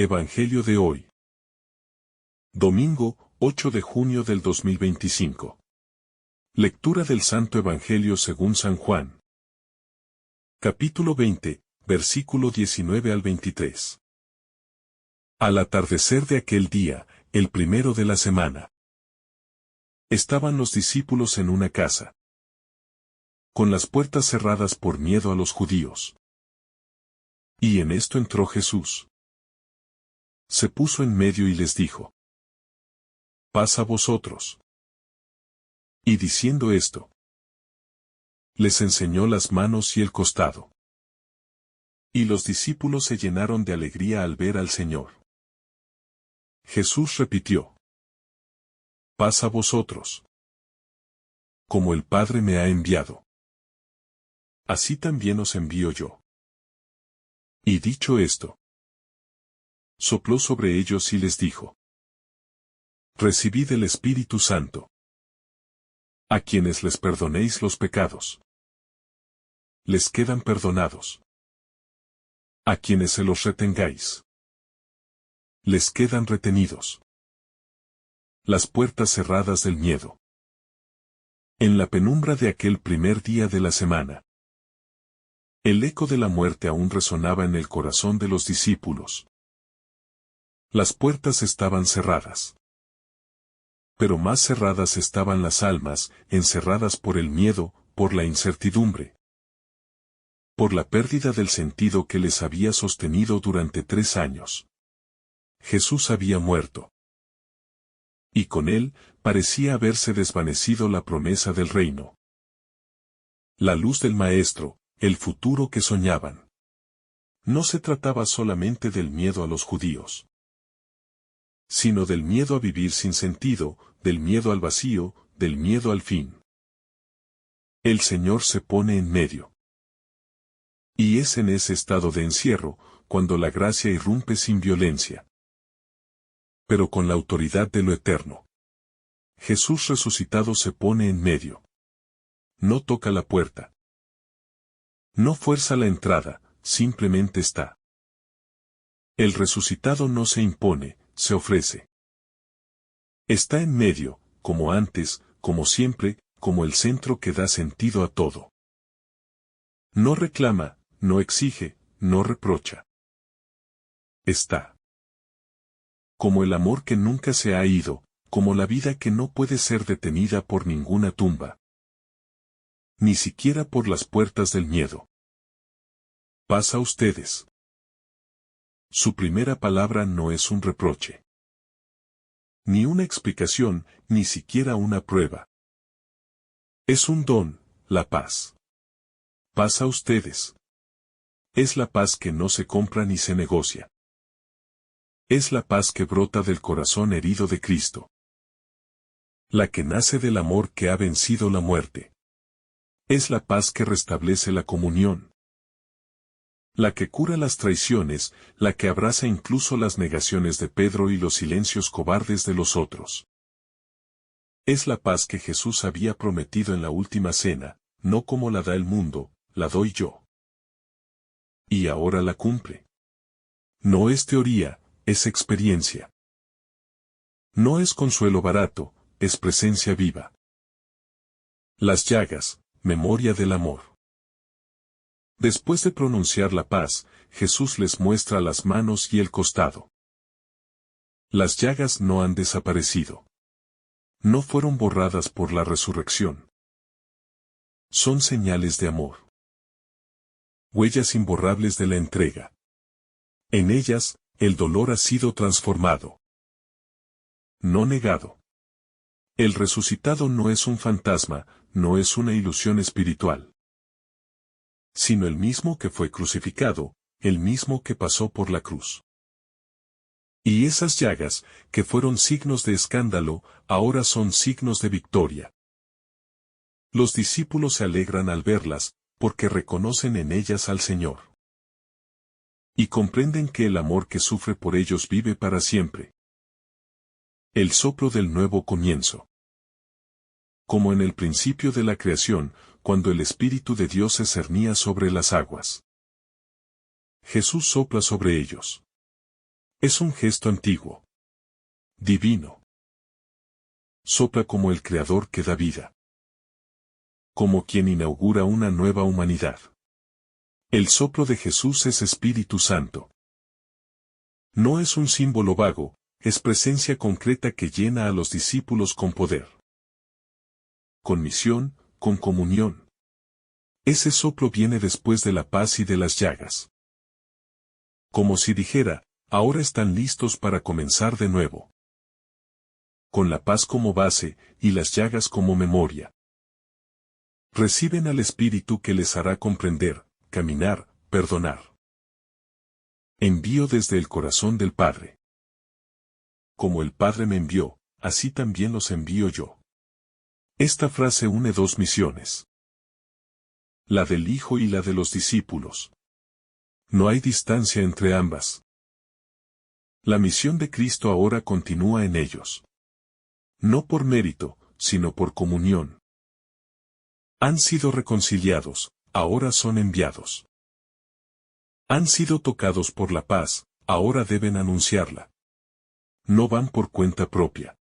Evangelio de hoy. Domingo, 8 de junio del 2025. Lectura del Santo Evangelio según San Juan. Capítulo 20, versículo 19 al 23. Al atardecer de aquel día, el primero de la semana, estaban los discípulos en una casa, con las puertas cerradas por miedo a los judíos. Y en esto entró Jesús. Se puso en medio y les dijo: «Paz a vosotros». Y diciendo esto, les enseñó las manos y el costado. Y los discípulos se llenaron de alegría al ver al Señor. Jesús repitió: «Paz a vosotros. Como el Padre me ha enviado, así también os envío yo». Y dicho esto, sopló sobre ellos y les dijo: «Recibid el Espíritu Santo. A quienes les perdonéis los pecados, les quedan perdonados. A quienes se los retengáis, les quedan retenidos». Las puertas cerradas del miedo. En la penumbra de aquel primer día de la semana, el eco de la muerte aún resonaba en el corazón de los discípulos. Las puertas estaban cerradas. Pero más cerradas estaban las almas, encerradas por el miedo, por la incertidumbre, por la pérdida del sentido que les había sostenido durante 3 años. Jesús había muerto. Y con él, parecía haberse desvanecido la promesa del reino. La luz del Maestro, el futuro que soñaban. No se trataba solamente del miedo a los judíos, sino del miedo a vivir sin sentido, del miedo al vacío, del miedo al fin. El Señor se pone en medio. Y es en ese estado de encierro, cuando la gracia irrumpe sin violencia, pero con la autoridad de lo eterno. Jesús resucitado se pone en medio. No toca la puerta. No fuerza la entrada, simplemente está. El resucitado no se impone, se ofrece. Está en medio, como antes, como siempre, como el centro que da sentido a todo. No reclama, no exige, no reprocha. Está. Como el amor que nunca se ha ido, como la vida que no puede ser detenida por ninguna tumba. Ni siquiera por las puertas del miedo. Paz a ustedes. Su primera palabra no es un reproche, ni una explicación, ni siquiera una prueba. Es un don, la paz. Paz a ustedes. Es la paz que no se compra ni se negocia. Es la paz que brota del corazón herido de Cristo. La que nace del amor que ha vencido la muerte. Es la paz que restablece la comunión. La que cura las traiciones, la que abraza incluso las negaciones de Pedro y los silencios cobardes de los otros. Es la paz que Jesús había prometido en la última cena, no como la da el mundo, la doy yo. Y ahora la cumple. No es teoría, es experiencia. No es consuelo barato, es presencia viva. Las llagas, memoria del amor. Después de pronunciar la paz, Jesús les muestra las manos y el costado. Las llagas no han desaparecido. No fueron borradas por la resurrección. Son señales de amor. Huellas imborrables de la entrega. En ellas, el dolor ha sido transformado. No negado. El resucitado no es un fantasma, no es una ilusión espiritual, sino el mismo que fue crucificado, el mismo que pasó por la cruz. Y esas llagas, que fueron signos de escándalo, ahora son signos de victoria. Los discípulos se alegran al verlas, porque reconocen en ellas al Señor. Y comprenden que el amor que sufre por ellos vive para siempre. El soplo del nuevo comienzo. Como en el principio de la creación, cuando el Espíritu de Dios se cernía sobre las aguas. Jesús sopla sobre ellos. Es un gesto antiguo. Divino. Sopla como el Creador que da vida. Como quien inaugura una nueva humanidad. El soplo de Jesús es Espíritu Santo. No es un símbolo vago, es presencia concreta que llena a los discípulos con poder. Con misión, con comunión. Ese soplo viene después de la paz y de las llagas. Como si dijera, ahora están listos para comenzar de nuevo. Con la paz como base, y las llagas como memoria. Reciben al Espíritu que les hará comprender, caminar, perdonar. Envío desde el corazón del Padre. Como el Padre me envió, así también los envío yo. Esta frase une dos misiones. La del Hijo y la de los discípulos. No hay distancia entre ambas. La misión de Cristo ahora continúa en ellos. No por mérito, sino por comunión. Han sido reconciliados, ahora son enviados. Han sido tocados por la paz, ahora deben anunciarla. No van por cuenta propia.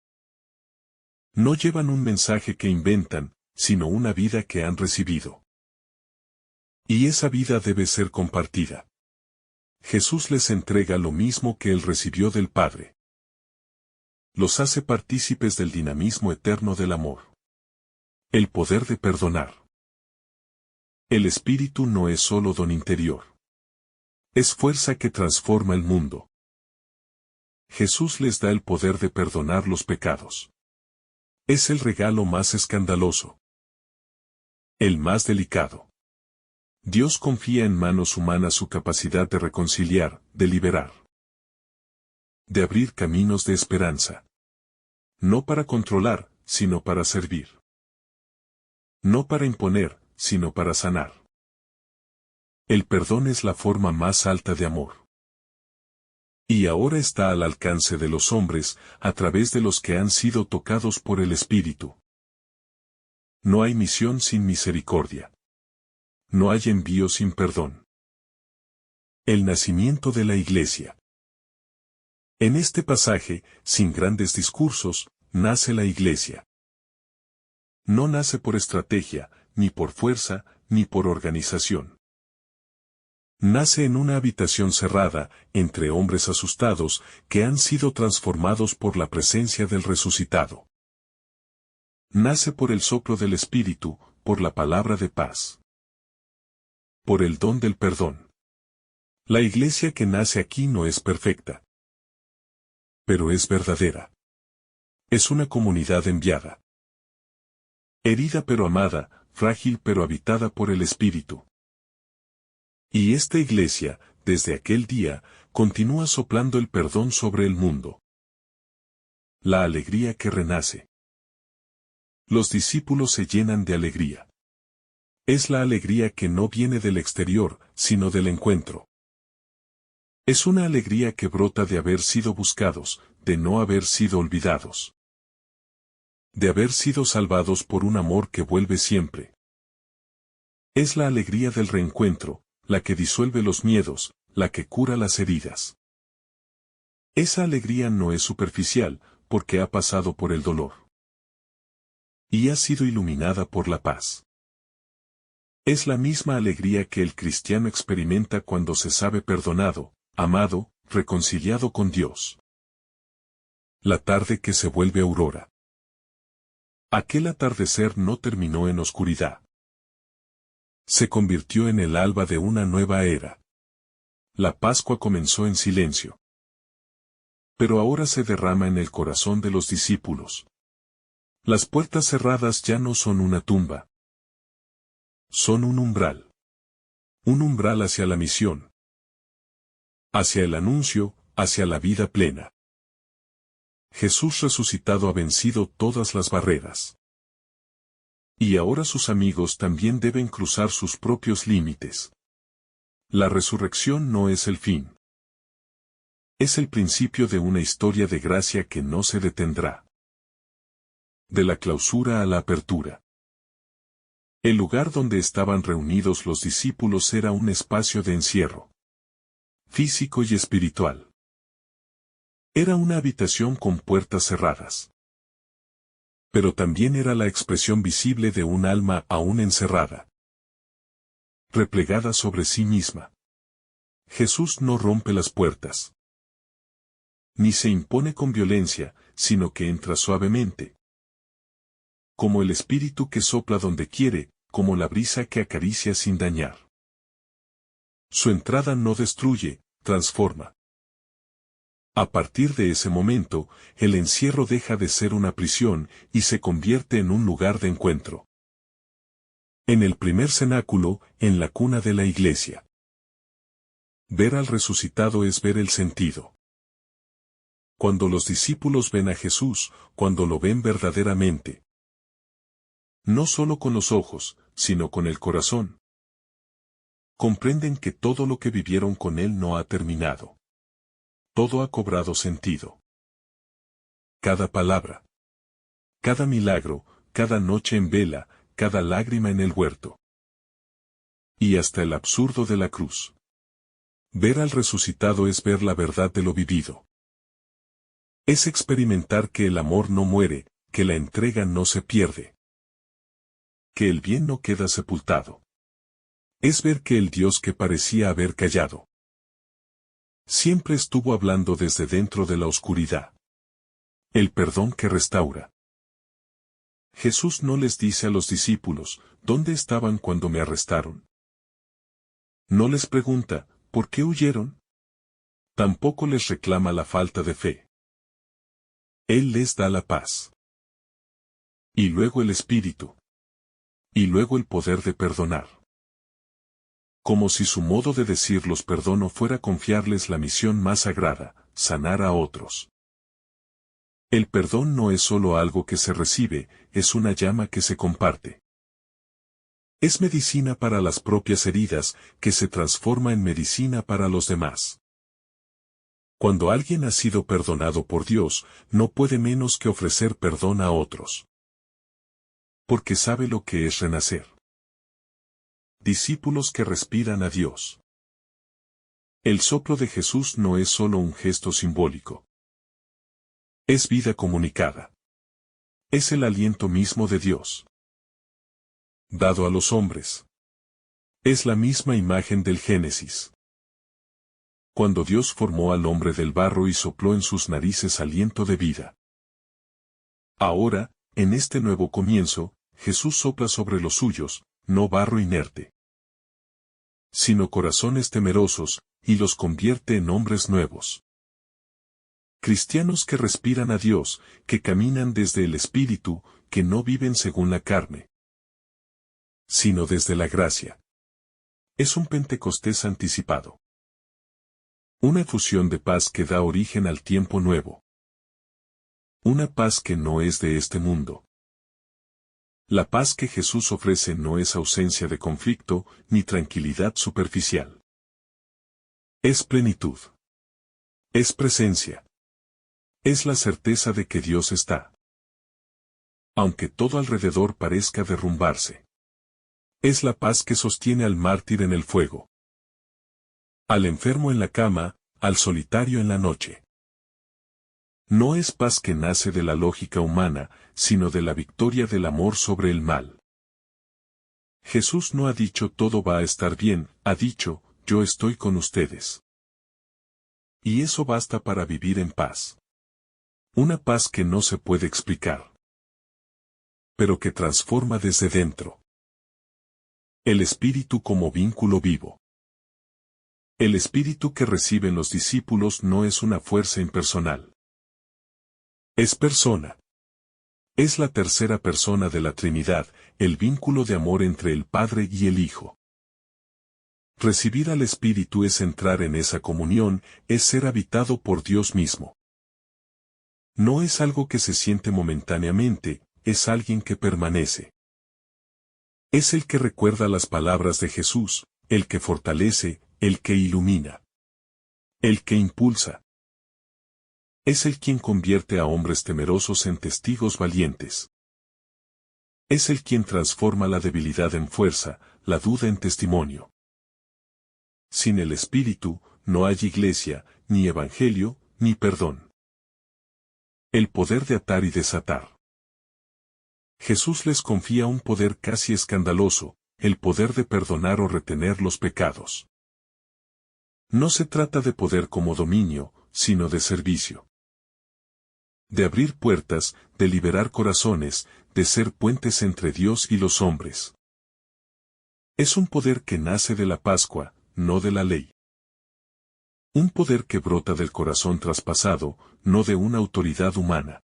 No llevan un mensaje que inventan, sino una vida que han recibido. Y esa vida debe ser compartida. Jesús les entrega lo mismo que él recibió del Padre. Los hace partícipes del dinamismo eterno del amor. El poder de perdonar. El Espíritu no es solo don interior. Es fuerza que transforma el mundo. Jesús les da el poder de perdonar los pecados. Es el regalo más escandaloso. El más delicado. Dios confía en manos humanas su capacidad de reconciliar, de liberar. De abrir caminos de esperanza. No para controlar, sino para servir. No para imponer, sino para sanar. El perdón es la forma más alta de amor. Y ahora está al alcance de los hombres, a través de los que han sido tocados por el Espíritu. No hay misión sin misericordia. No hay envío sin perdón. El nacimiento de la Iglesia. En este pasaje, sin grandes discursos, nace la Iglesia. No nace por estrategia, ni por fuerza, ni por organización. Nace en una habitación cerrada, entre hombres asustados, que han sido transformados por la presencia del resucitado. Nace por el soplo del Espíritu, por la palabra de paz. Por el don del perdón. La Iglesia que nace aquí no es perfecta. Pero es verdadera. Es una comunidad enviada. Herida pero amada, frágil pero habitada por el Espíritu. Y esta Iglesia, desde aquel día, continúa soplando el perdón sobre el mundo. La alegría que renace. Los discípulos se llenan de alegría. Es la alegría que no viene del exterior, sino del encuentro. Es una alegría que brota de haber sido buscados, de no haber sido olvidados. De haber sido salvados por un amor que vuelve siempre. Es la alegría del reencuentro, la que disuelve los miedos, la que cura las heridas. Esa alegría no es superficial, porque ha pasado por el dolor. Y ha sido iluminada por la paz. Es la misma alegría que el cristiano experimenta cuando se sabe perdonado, amado, reconciliado con Dios. La tarde que se vuelve aurora. Aquel atardecer no terminó en oscuridad. Se convirtió en el alba de una nueva era. La Pascua comenzó en silencio. Pero ahora se derrama en el corazón de los discípulos. Las puertas cerradas ya no son una tumba. Son un umbral. Un umbral hacia la misión. Hacia el anuncio, hacia la vida plena. Jesús resucitado ha vencido todas las barreras. Y ahora sus amigos también deben cruzar sus propios límites. La resurrección no es el fin. Es el principio de una historia de gracia que no se detendrá. De la clausura a la apertura. El lugar donde estaban reunidos los discípulos era un espacio de encierro. Físico y espiritual. Era una habitación con puertas cerradas. Pero también era la expresión visible de un alma aún encerrada, replegada sobre sí misma. Jesús no rompe las puertas, ni se impone con violencia, sino que entra suavemente, como el espíritu que sopla donde quiere, como la brisa que acaricia sin dañar. Su entrada no destruye, transforma. A partir de ese momento, el encierro deja de ser una prisión y se convierte en un lugar de encuentro. En el primer cenáculo, en la cuna de la iglesia. Ver al resucitado es ver el sentido. Cuando los discípulos ven a Jesús, cuando lo ven verdaderamente, no solo con los ojos, sino con el corazón, comprenden que todo lo que vivieron con Él no ha terminado. Todo ha cobrado sentido. Cada palabra, cada milagro, cada noche en vela, cada lágrima en el huerto. Y hasta el absurdo de la cruz. Ver al resucitado es ver la verdad de lo vivido. Es experimentar que el amor no muere, que la entrega no se pierde, que el bien no queda sepultado. Es ver que el Dios que parecía haber callado, siempre estuvo hablando desde dentro de la oscuridad. El perdón que restaura. Jesús no les dice a los discípulos, ¿dónde estaban cuando me arrestaron? No les pregunta, ¿por qué huyeron? Tampoco les reclama la falta de fe. Él les da la paz. Y luego el Espíritu. Y luego el poder de perdonar. Como si su modo de decir los perdono fuera confiarles la misión más sagrada, sanar a otros. El perdón no es solo algo que se recibe, es una llama que se comparte. Es medicina para las propias heridas, que se transforma en medicina para los demás. Cuando alguien ha sido perdonado por Dios, no puede menos que ofrecer perdón a otros. Porque sabe lo que es renacer. Discípulos que respiran a Dios. El soplo de Jesús no es solo un gesto simbólico. Es vida comunicada. Es el aliento mismo de Dios, dado a los hombres. Es la misma imagen del Génesis. Cuando Dios formó al hombre del barro y sopló en sus narices aliento de vida. Ahora, en este nuevo comienzo, Jesús sopla sobre los suyos, no barro inerte, sino corazones temerosos, y los convierte en hombres nuevos. Cristianos que respiran a Dios, que caminan desde el Espíritu, que no viven según la carne, sino desde la gracia. Es un Pentecostés anticipado. Una efusión de paz que da origen al tiempo nuevo. Una paz que no es de este mundo. La paz que Jesús ofrece no es ausencia de conflicto, ni tranquilidad superficial. Es plenitud. Es presencia. Es la certeza de que Dios está. Aunque todo alrededor parezca derrumbarse. Es la paz que sostiene al mártir en el fuego, al enfermo en la cama, al solitario en la noche. No es paz que nace de la lógica humana, sino de la victoria del amor sobre el mal. Jesús no ha dicho todo va a estar bien, ha dicho, yo estoy con ustedes. Y eso basta para vivir en paz. Una paz que no se puede explicar, pero que transforma desde dentro. El Espíritu como vínculo vivo. El Espíritu que reciben los discípulos no es una fuerza impersonal. Es persona. Es la tercera persona de la Trinidad, el vínculo de amor entre el Padre y el Hijo. Recibir al Espíritu es entrar en esa comunión, es ser habitado por Dios mismo. No es algo que se siente momentáneamente, es alguien que permanece. Es el que recuerda las palabras de Jesús, el que fortalece, el que ilumina, el que impulsa. Es el quien convierte a hombres temerosos en testigos valientes. Es el quien transforma la debilidad en fuerza, la duda en testimonio. Sin el Espíritu, no hay iglesia, ni evangelio, ni perdón. El poder de atar y desatar. Jesús les confía un poder casi escandaloso, el poder de perdonar o retener los pecados. No se trata de poder como dominio, sino de servicio. De abrir puertas, de liberar corazones, de ser puentes entre Dios y los hombres. Es un poder que nace de la Pascua, no de la ley. Un poder que brota del corazón traspasado, no de una autoridad humana.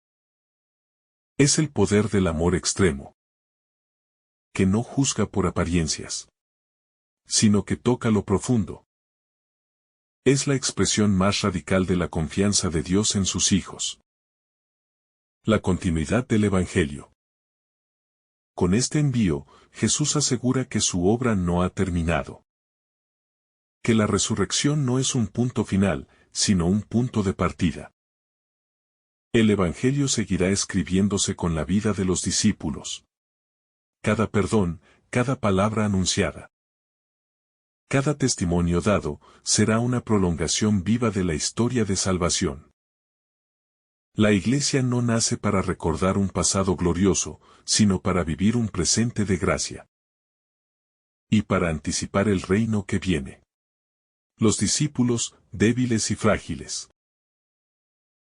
Es el poder del amor extremo, que no juzga por apariencias, sino que toca lo profundo. Es la expresión más radical de la confianza de Dios en sus hijos. La continuidad del Evangelio. Con este envío, Jesús asegura que su obra no ha terminado. Que la resurrección no es un punto final, sino un punto de partida. El Evangelio seguirá escribiéndose con la vida de los discípulos. Cada perdón, cada palabra anunciada, cada testimonio dado, será una prolongación viva de la historia de salvación. La Iglesia no nace para recordar un pasado glorioso, sino para vivir un presente de gracia. Y para anticipar el reino que viene. Los discípulos, débiles y frágiles,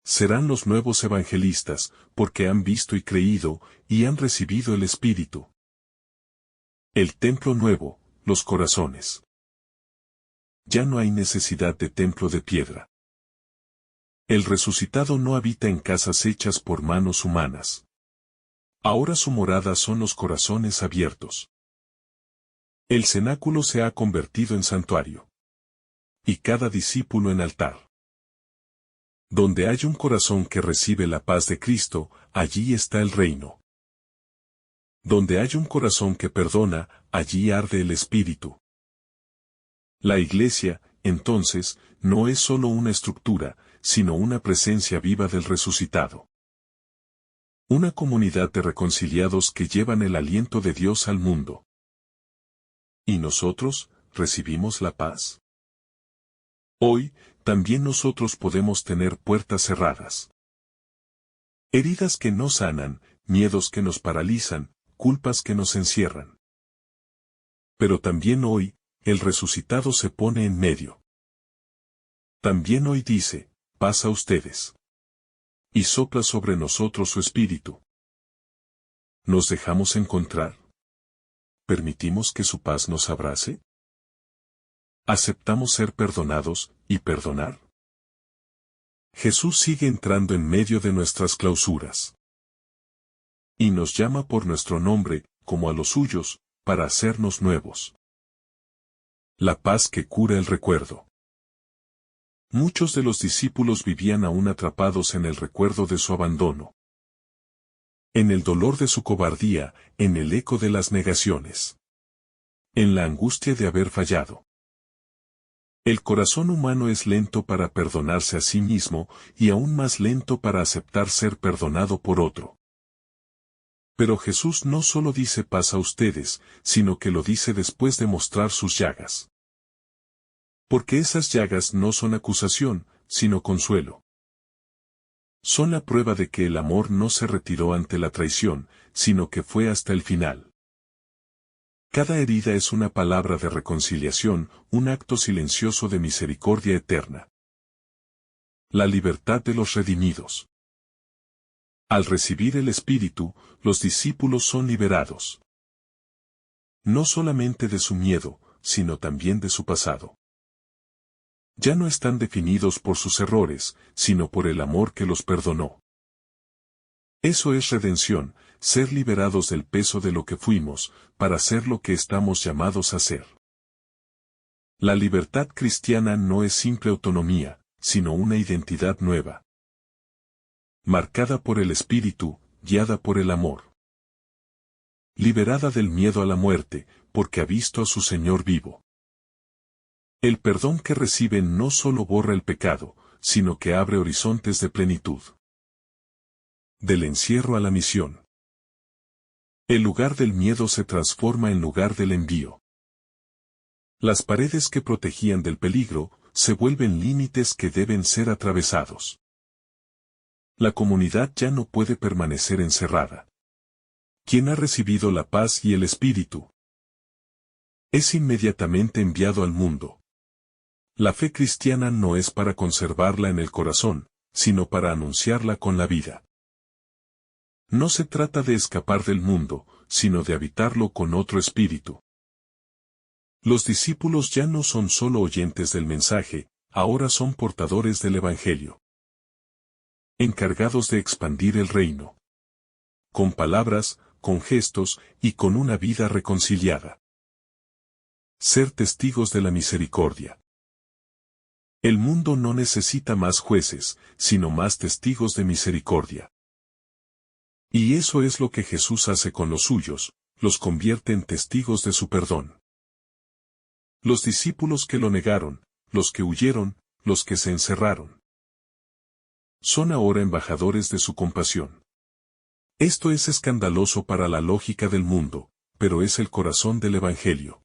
serán los nuevos evangelistas, porque han visto y creído, y han recibido el Espíritu. El templo nuevo, los corazones. Ya no hay necesidad de templo de piedra. El resucitado no habita en casas hechas por manos humanas. Ahora su morada son los corazones abiertos. El cenáculo se ha convertido en santuario. Y cada discípulo en altar. Donde hay un corazón que recibe la paz de Cristo, allí está el reino. Donde hay un corazón que perdona, allí arde el Espíritu. La Iglesia, entonces, no es solo una estructura, sino una presencia viva del resucitado. Una comunidad de reconciliados que llevan el aliento de Dios al mundo. ¿Y nosotros, recibimos la paz? Hoy, también nosotros podemos tener puertas cerradas. Heridas que no sanan, miedos que nos paralizan, culpas que nos encierran. Pero también hoy, el resucitado se pone en medio. También hoy dice, paz a ustedes. Y sopla sobre nosotros su espíritu. ¿Nos dejamos encontrar? ¿Permitimos que su paz nos abrace? ¿Aceptamos ser perdonados y perdonar? Jesús sigue entrando en medio de nuestras clausuras. Y nos llama por nuestro nombre, como a los suyos, para hacernos nuevos. La paz que cura el recuerdo. Muchos de los discípulos vivían aún atrapados en el recuerdo de su abandono. En el dolor de su cobardía, en el eco de las negaciones. En la angustia de haber fallado. El corazón humano es lento para perdonarse a sí mismo, y aún más lento para aceptar ser perdonado por otro. Pero Jesús no solo dice paz a ustedes, sino que lo dice después de mostrar sus llagas. Porque esas llagas no son acusación, sino consuelo. Son la prueba de que el amor no se retiró ante la traición, sino que fue hasta el final. Cada herida es una palabra de reconciliación, un acto silencioso de misericordia eterna. La libertad de los redimidos. Al recibir el Espíritu, los discípulos son liberados. No solamente de su miedo, sino también de su pasado. Ya no están definidos por sus errores, sino por el amor que los perdonó. Eso es redención, ser liberados del peso de lo que fuimos, para ser lo que estamos llamados a ser. La libertad cristiana no es simple autonomía, sino una identidad nueva. Marcada por el Espíritu, guiada por el amor. Liberada del miedo a la muerte, porque ha visto a su Señor vivo. El perdón que reciben no solo borra el pecado, sino que abre horizontes de plenitud. Del encierro a la misión. El lugar del miedo se transforma en lugar del envío. Las paredes que protegían del peligro, se vuelven límites que deben ser atravesados. La comunidad ya no puede permanecer encerrada. ¿Quién ha recibido la paz y el Espíritu? Es inmediatamente enviado al mundo. La fe cristiana no es para conservarla en el corazón, sino para anunciarla con la vida. No se trata de escapar del mundo, sino de habitarlo con otro espíritu. Los discípulos ya no son solo oyentes del mensaje, ahora son portadores del Evangelio. Encargados de expandir el reino. Con palabras, con gestos y con una vida reconciliada. Ser testigos de la misericordia. El mundo no necesita más jueces, sino más testigos de misericordia. Y eso es lo que Jesús hace con los suyos, los convierte en testigos de su perdón. Los discípulos que lo negaron, los que huyeron, los que se encerraron. Son ahora embajadores de su compasión. Esto es escandaloso para la lógica del mundo, pero es el corazón del Evangelio.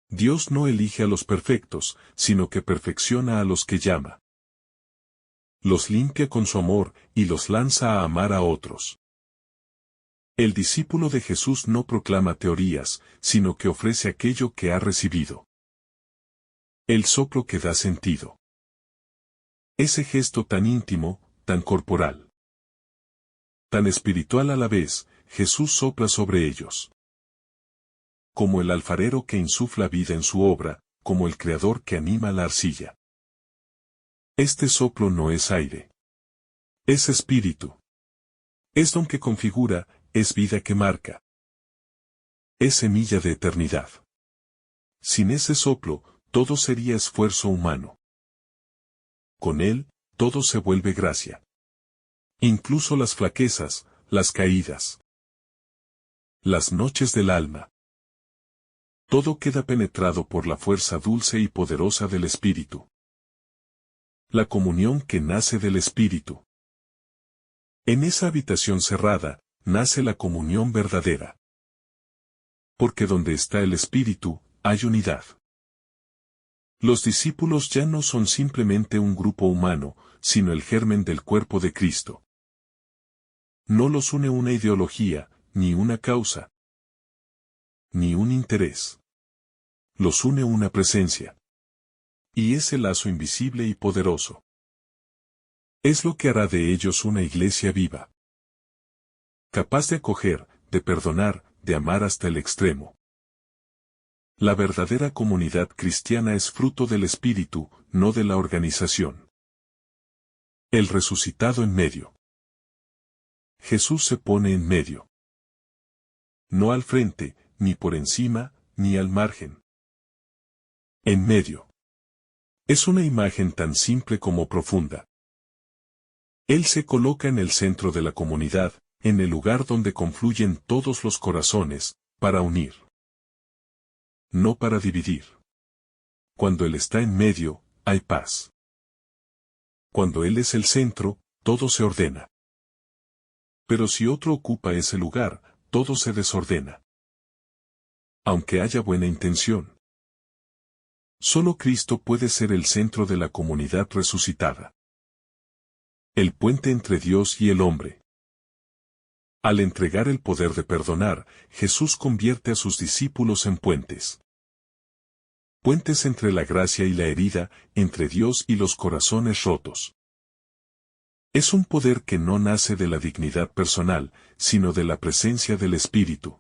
Dios no elige a los perfectos, sino que perfecciona a los que llama. Los limpia con su amor, y los lanza a amar a otros. El discípulo de Jesús no proclama teorías, sino que ofrece aquello que ha recibido. El soplo que da sentido. Ese gesto tan íntimo, tan corporal. Tan espiritual a la vez, Jesús sopla sobre ellos. Como el alfarero que insufla vida en su obra, como el creador que anima la arcilla. Este soplo no es aire. Es espíritu. Es don que configura, es vida que marca. Es semilla de eternidad. Sin ese soplo, todo sería esfuerzo humano. Con él, todo se vuelve gracia. Incluso las flaquezas, las caídas. Las noches del alma. Todo queda penetrado por la fuerza dulce y poderosa del Espíritu. La comunión que nace del Espíritu. En esa habitación cerrada, nace la comunión verdadera. Porque donde está el Espíritu, hay unidad. Los discípulos ya no son simplemente un grupo humano, sino el germen del cuerpo de Cristo. No los une una ideología, ni una causa, ni un interés. Los une una presencia. Y ese lazo invisible y poderoso. Es lo que hará de ellos una iglesia viva. Capaz de acoger, de perdonar, de amar hasta el extremo. La verdadera comunidad cristiana es fruto del Espíritu, no de la organización. El resucitado en medio. Jesús se pone en medio. No al frente, ni por encima, ni al margen. En medio. Es una imagen tan simple como profunda. Él se coloca en el centro de la comunidad, en el lugar donde confluyen todos los corazones, para unir. No para dividir. Cuando Él está en medio, hay paz. Cuando Él es el centro, todo se ordena. Pero si otro ocupa ese lugar, todo se desordena. Aunque haya buena intención. Solo Cristo puede ser el centro de la comunidad resucitada. El puente entre Dios y el hombre. Al entregar el poder de perdonar, Jesús convierte a sus discípulos en puentes. Puentes entre la gracia y la herida, entre Dios y los corazones rotos. Es un poder que no nace de la dignidad personal, sino de la presencia del Espíritu.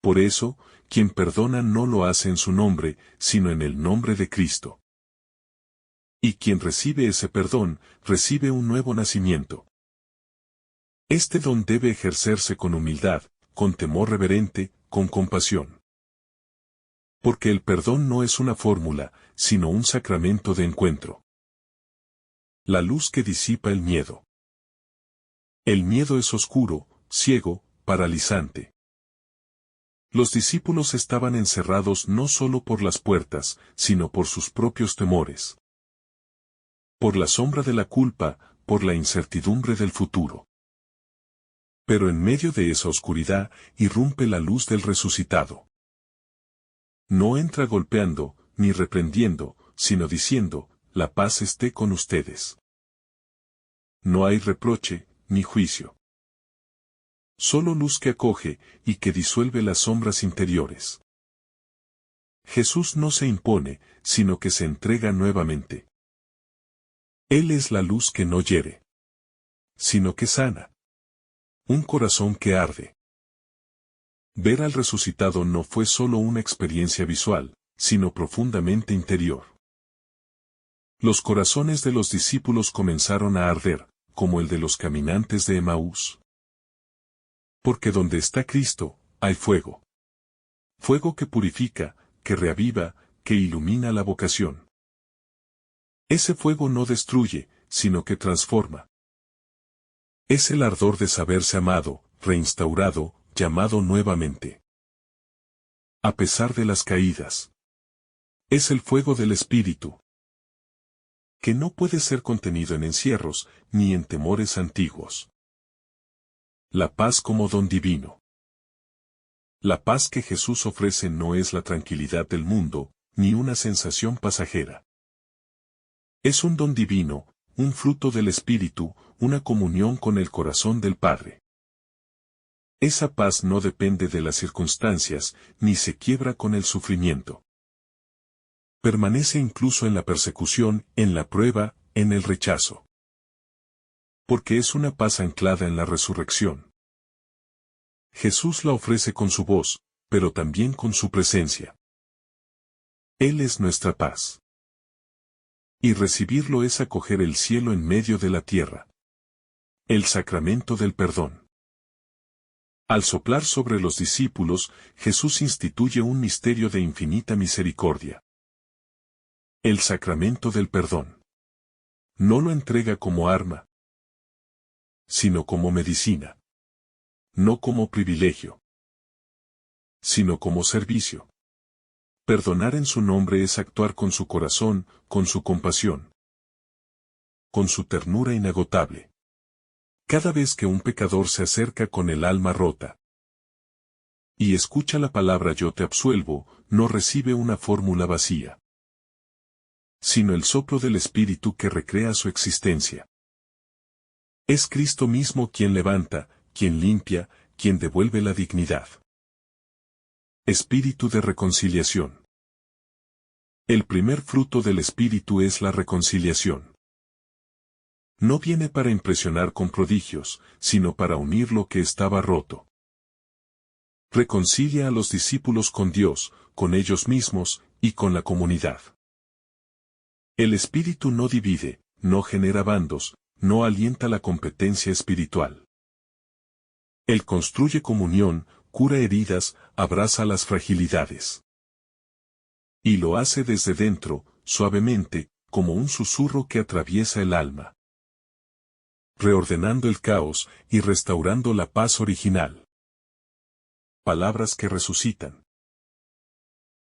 Por eso, quien perdona no lo hace en su nombre, sino en el nombre de Cristo. Y quien recibe ese perdón, recibe un nuevo nacimiento. Este don debe ejercerse con humildad, con temor reverente, con compasión. Porque el perdón no es una fórmula, sino un sacramento de encuentro. La luz que disipa el miedo. El miedo es oscuro, ciego, paralizante. Los discípulos estaban encerrados no solo por las puertas, sino por sus propios temores. Por la sombra de la culpa, por la incertidumbre del futuro. Pero en medio de esa oscuridad, irrumpe la luz del resucitado. No entra golpeando, ni reprendiendo, sino diciendo, la paz esté con ustedes. No hay reproche, ni juicio. Solo luz que acoge y que disuelve las sombras interiores. Jesús no se impone, sino que se entrega nuevamente. Él es la luz que no hiere, sino que sana. Un corazón que arde. Ver al resucitado no fue solo una experiencia visual, sino profundamente interior. Los corazones de los discípulos comenzaron a arder, como el de los caminantes de Emaús. Porque donde está Cristo, hay fuego. Fuego que purifica, que reaviva, que ilumina la vocación. Ese fuego no destruye, sino que transforma. Es el ardor de saberse amado, reinstaurado, llamado nuevamente. A pesar de las caídas. Es el fuego del Espíritu. Que no puede ser contenido en encierros, ni en temores antiguos. La paz como don divino. La paz que Jesús ofrece no es la tranquilidad del mundo, ni una sensación pasajera. Es un don divino, un fruto del Espíritu, una comunión con el corazón del Padre. Esa paz no depende de las circunstancias, ni se quiebra con el sufrimiento. Permanece incluso en la persecución, en la prueba, en el rechazo. Porque es una paz anclada en la resurrección. Jesús la ofrece con su voz, pero también con su presencia. Él es nuestra paz. Y recibirlo es acoger el cielo en medio de la tierra. El sacramento del perdón. Al soplar sobre los discípulos, Jesús instituye un misterio de infinita misericordia. El sacramento del perdón. No lo entrega como arma, sino como medicina. No como privilegio, sino como servicio. Perdonar en su nombre es actuar con su corazón, con su compasión, con su ternura inagotable. Cada vez que un pecador se acerca con el alma rota y escucha la palabra yo te absuelvo, no recibe una fórmula vacía, sino el soplo del Espíritu que recrea su existencia. Es Cristo mismo quien levanta, quien limpia, quien devuelve la dignidad. Espíritu de reconciliación. El primer fruto del Espíritu es la reconciliación. No viene para impresionar con prodigios, sino para unir lo que estaba roto. Reconcilia a los discípulos con Dios, con ellos mismos, y con la comunidad. El Espíritu no divide, no genera bandos, no alienta la competencia espiritual. Él construye comunión, cura heridas, abraza las fragilidades. Y lo hace desde dentro, suavemente, como un susurro que atraviesa el alma. Reordenando el caos y restaurando la paz original. Palabras que resucitan.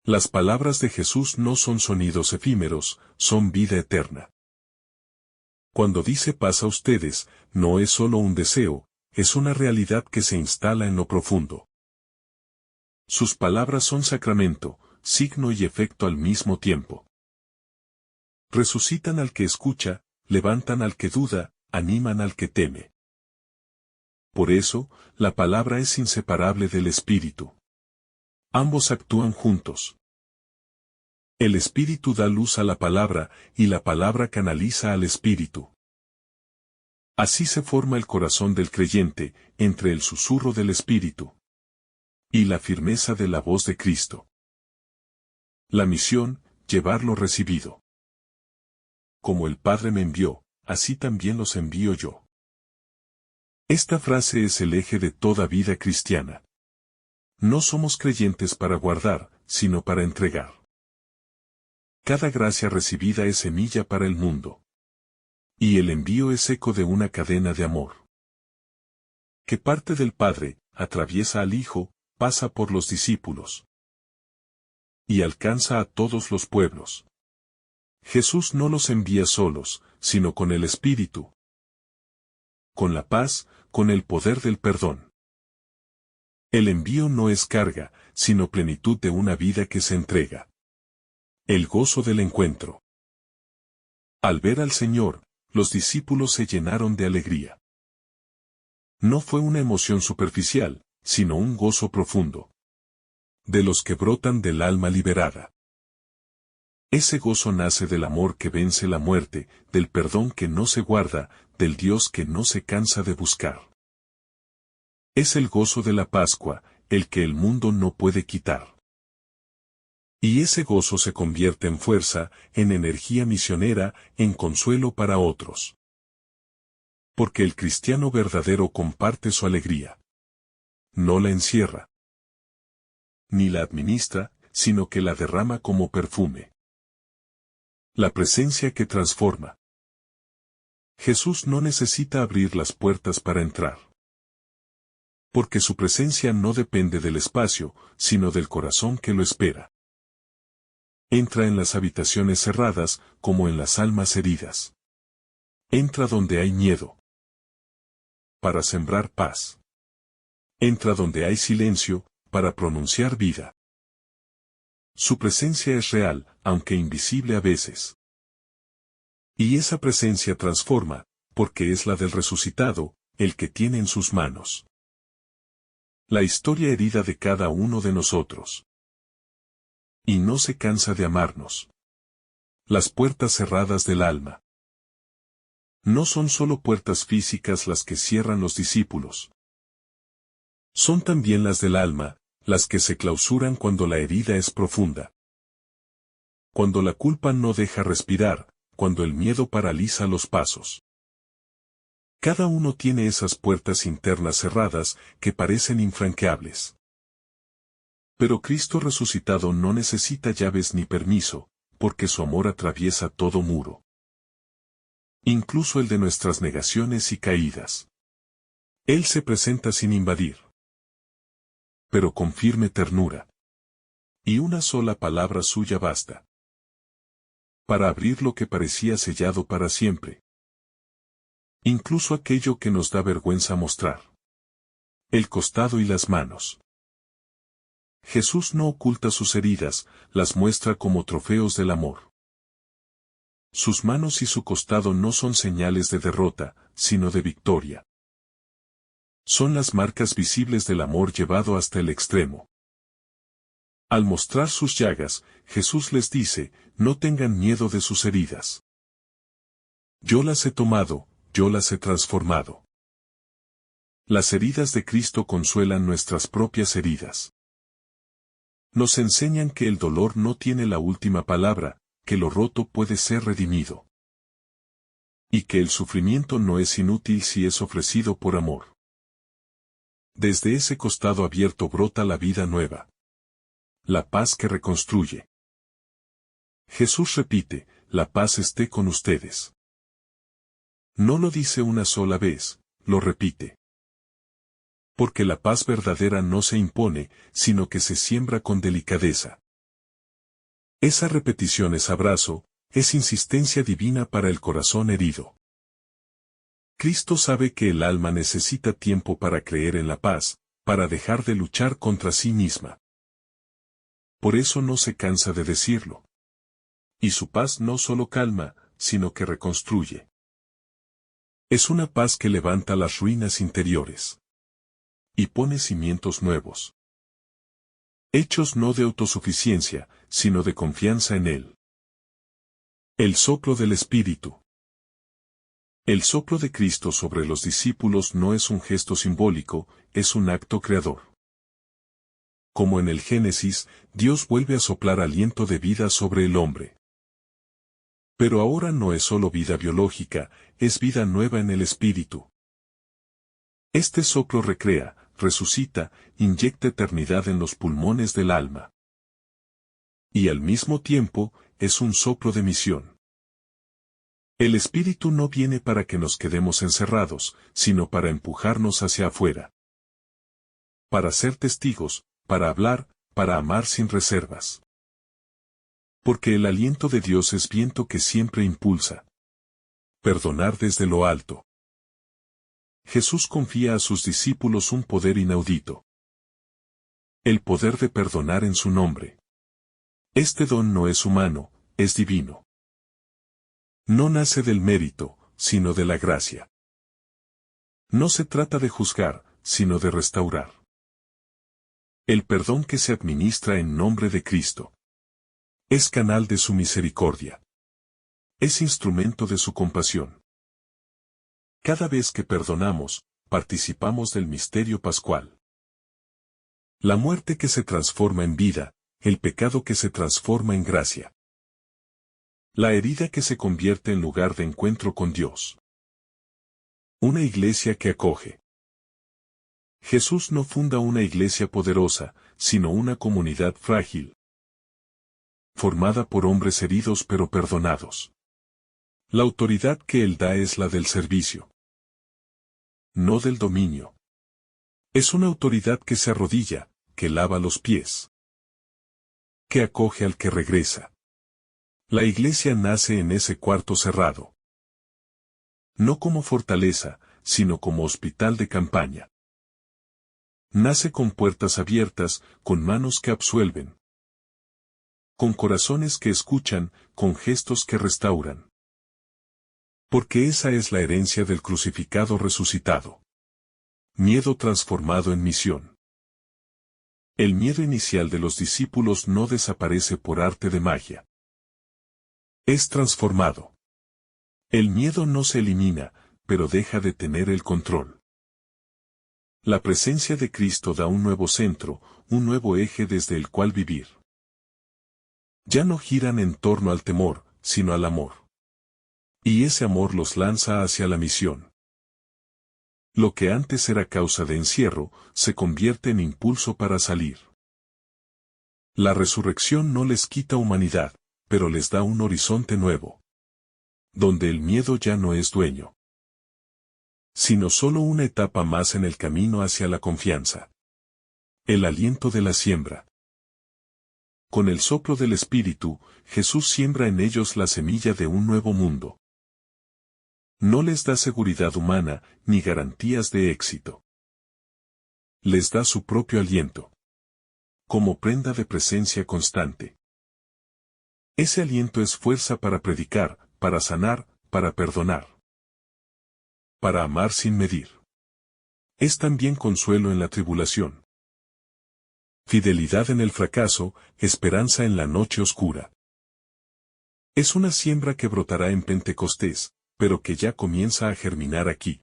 Las palabras de Jesús no son sonidos efímeros, son vida eterna. Cuando dice paz a ustedes, no es solo un deseo, es una realidad que se instala en lo profundo. Sus palabras son sacramento, signo y efecto al mismo tiempo. Resucitan al que escucha, levantan al que duda, animan al que teme. Por eso, la palabra es inseparable del Espíritu. Ambos actúan juntos. El Espíritu da luz a la palabra, y la palabra canaliza al Espíritu. Así se forma el corazón del creyente, entre el susurro del Espíritu y la firmeza de la voz de Cristo. La misión, llevar lo recibido. Como el Padre me envió, así también los envío yo. Esta frase es el eje de toda vida cristiana. No somos creyentes para guardar, sino para entregar. Cada gracia recibida es semilla para el mundo. Y el envío es eco de una cadena de amor. Que parte del Padre, atraviesa al Hijo, pasa por los discípulos. Y alcanza a todos los pueblos. Jesús no los envía solos, sino con el Espíritu. Con la paz, con el poder del perdón. El envío no es carga, sino plenitud de una vida que se entrega. El gozo del encuentro. Al ver al Señor, los discípulos se llenaron de alegría. No fue una emoción superficial, sino un gozo profundo. De los que brotan del alma liberada. Ese gozo nace del amor que vence la muerte, del perdón que no se guarda, del Dios que no se cansa de buscar. Es el gozo de la Pascua, el que el mundo no puede quitar. Y ese gozo se convierte en fuerza, en energía misionera, en consuelo para otros. Porque el cristiano verdadero comparte su alegría. No la encierra. Ni la administra, sino que la derrama como perfume. La presencia que transforma. Jesús no necesita abrir las puertas para entrar. Porque su presencia no depende del espacio, sino del corazón que lo espera. Entra en las habitaciones cerradas, como en las almas heridas. Entra donde hay miedo. Para sembrar paz. Entra donde hay silencio, para pronunciar vida. Su presencia es real, aunque invisible a veces. Y esa presencia transforma, porque es la del resucitado, el que tiene en sus manos la historia herida de cada uno de nosotros. Y no se cansa de amarnos. Las puertas cerradas del alma. No son solo puertas físicas las que cierran los discípulos. Son también las del alma, las que se clausuran cuando la herida es profunda. Cuando la culpa no deja respirar, cuando el miedo paraliza los pasos. Cada uno tiene esas puertas internas cerradas que parecen infranqueables. Pero Cristo resucitado no necesita llaves ni permiso, porque su amor atraviesa todo muro. Incluso el de nuestras negaciones y caídas. Él se presenta sin invadir. Pero con firme ternura. Y una sola palabra suya basta. Para abrir lo que parecía sellado para siempre. Incluso aquello que nos da vergüenza mostrar. El costado y las manos. Jesús no oculta sus heridas, las muestra como trofeos del amor. Sus manos y su costado no son señales de derrota, sino de victoria. Son las marcas visibles del amor llevado hasta el extremo. Al mostrar sus llagas, Jesús les dice, no tengan miedo de sus heridas. Yo las he tomado, yo las he transformado. Las heridas de Cristo consuelan nuestras propias heridas. Nos enseñan que el dolor no tiene la última palabra, que lo roto puede ser redimido. Y que el sufrimiento no es inútil si es ofrecido por amor. Desde ese costado abierto brota la vida nueva. La paz que reconstruye. Jesús repite, la paz esté con ustedes. No lo dice una sola vez, lo repite. Porque la paz verdadera no se impone, sino que se siembra con delicadeza. Esa repetición es abrazo, es insistencia divina para el corazón herido. Cristo sabe que el alma necesita tiempo para creer en la paz, para dejar de luchar contra sí misma. Por eso no se cansa de decirlo. Y su paz no solo calma, sino que reconstruye. Es una paz que levanta las ruinas interiores. Y pone cimientos nuevos. Hechos no de autosuficiencia, sino de confianza en Él. El soplo del Espíritu. El soplo de Cristo sobre los discípulos no es un gesto simbólico, es un acto creador. Como en el Génesis, Dios vuelve a soplar aliento de vida sobre el hombre. Pero ahora no es solo vida biológica, es vida nueva en el Espíritu. Este soplo recrea, resucita, inyecta eternidad en los pulmones del alma. Y al mismo tiempo, es un soplo de misión. El Espíritu no viene para que nos quedemos encerrados, sino para empujarnos hacia afuera. Para ser testigos, para hablar, para amar sin reservas. Porque el aliento de Dios es viento que siempre impulsa. Perdonar desde lo alto. Jesús confía a sus discípulos un poder inaudito. El poder de perdonar en su nombre. Este don no es humano, es divino. No nace del mérito, sino de la gracia. No se trata de juzgar, sino de restaurar. El perdón que se administra en nombre de Cristo es canal de su misericordia. Es instrumento de su compasión. Cada vez que perdonamos, participamos del misterio pascual. La muerte que se transforma en vida, el pecado que se transforma en gracia. La herida que se convierte en lugar de encuentro con Dios. Una iglesia que acoge. Jesús no funda una iglesia poderosa, sino una comunidad frágil, formada por hombres heridos pero perdonados. La autoridad que Él da es la del servicio, no del dominio. Es una autoridad que se arrodilla, que lava los pies, que acoge al que regresa. La iglesia nace en ese cuarto cerrado, no como fortaleza, sino como hospital de campaña. Nace con puertas abiertas, con manos que absuelven, con corazones que escuchan, con gestos que restauran. Porque esa es la herencia del crucificado resucitado. Miedo transformado en misión. El miedo inicial de los discípulos no desaparece por arte de magia. Es transformado. El miedo no se elimina, pero deja de tener el control. La presencia de Cristo da un nuevo centro, un nuevo eje desde el cual vivir. Ya no giran en torno al temor, sino al amor. Y ese amor los lanza hacia la misión. Lo que antes era causa de encierro, se convierte en impulso para salir. La resurrección no les quita humanidad, pero les da un horizonte nuevo, donde el miedo ya no es dueño, sino solo una etapa más en el camino hacia la confianza. El aliento de la siembra. Con el soplo del Espíritu, Jesús siembra en ellos la semilla de un nuevo mundo. No les da seguridad humana, ni garantías de éxito. Les da su propio aliento, como prenda de presencia constante. Ese aliento es fuerza para predicar, para sanar, para perdonar, para amar sin medir. Es también consuelo en la tribulación, fidelidad en el fracaso, esperanza en la noche oscura. Es una siembra que brotará en Pentecostés, pero que ya comienza a germinar aquí,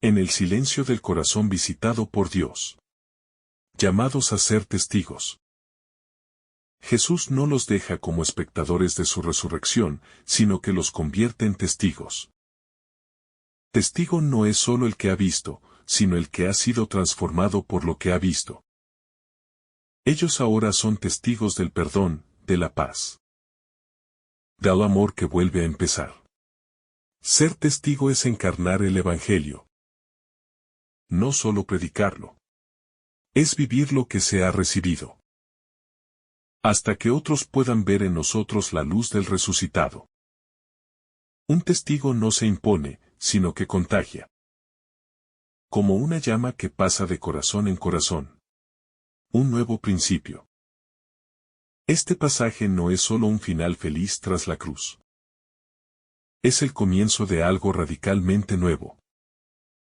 en el silencio del corazón visitado por Dios, llamados a ser testigos. Jesús no los deja como espectadores de su resurrección, sino que los convierte en testigos. Testigo no es solo el que ha visto, sino el que ha sido transformado por lo que ha visto. Ellos ahora son testigos del perdón, de la paz, del amor que vuelve a empezar. Ser testigo es encarnar el Evangelio. No solo predicarlo. Es vivir lo que se ha recibido. Hasta que otros puedan ver en nosotros la luz del resucitado. Un testigo no se impone, sino que contagia. Como una llama que pasa de corazón en corazón. Un nuevo principio. Este pasaje no es solo un final feliz tras la cruz. Es el comienzo de algo radicalmente nuevo.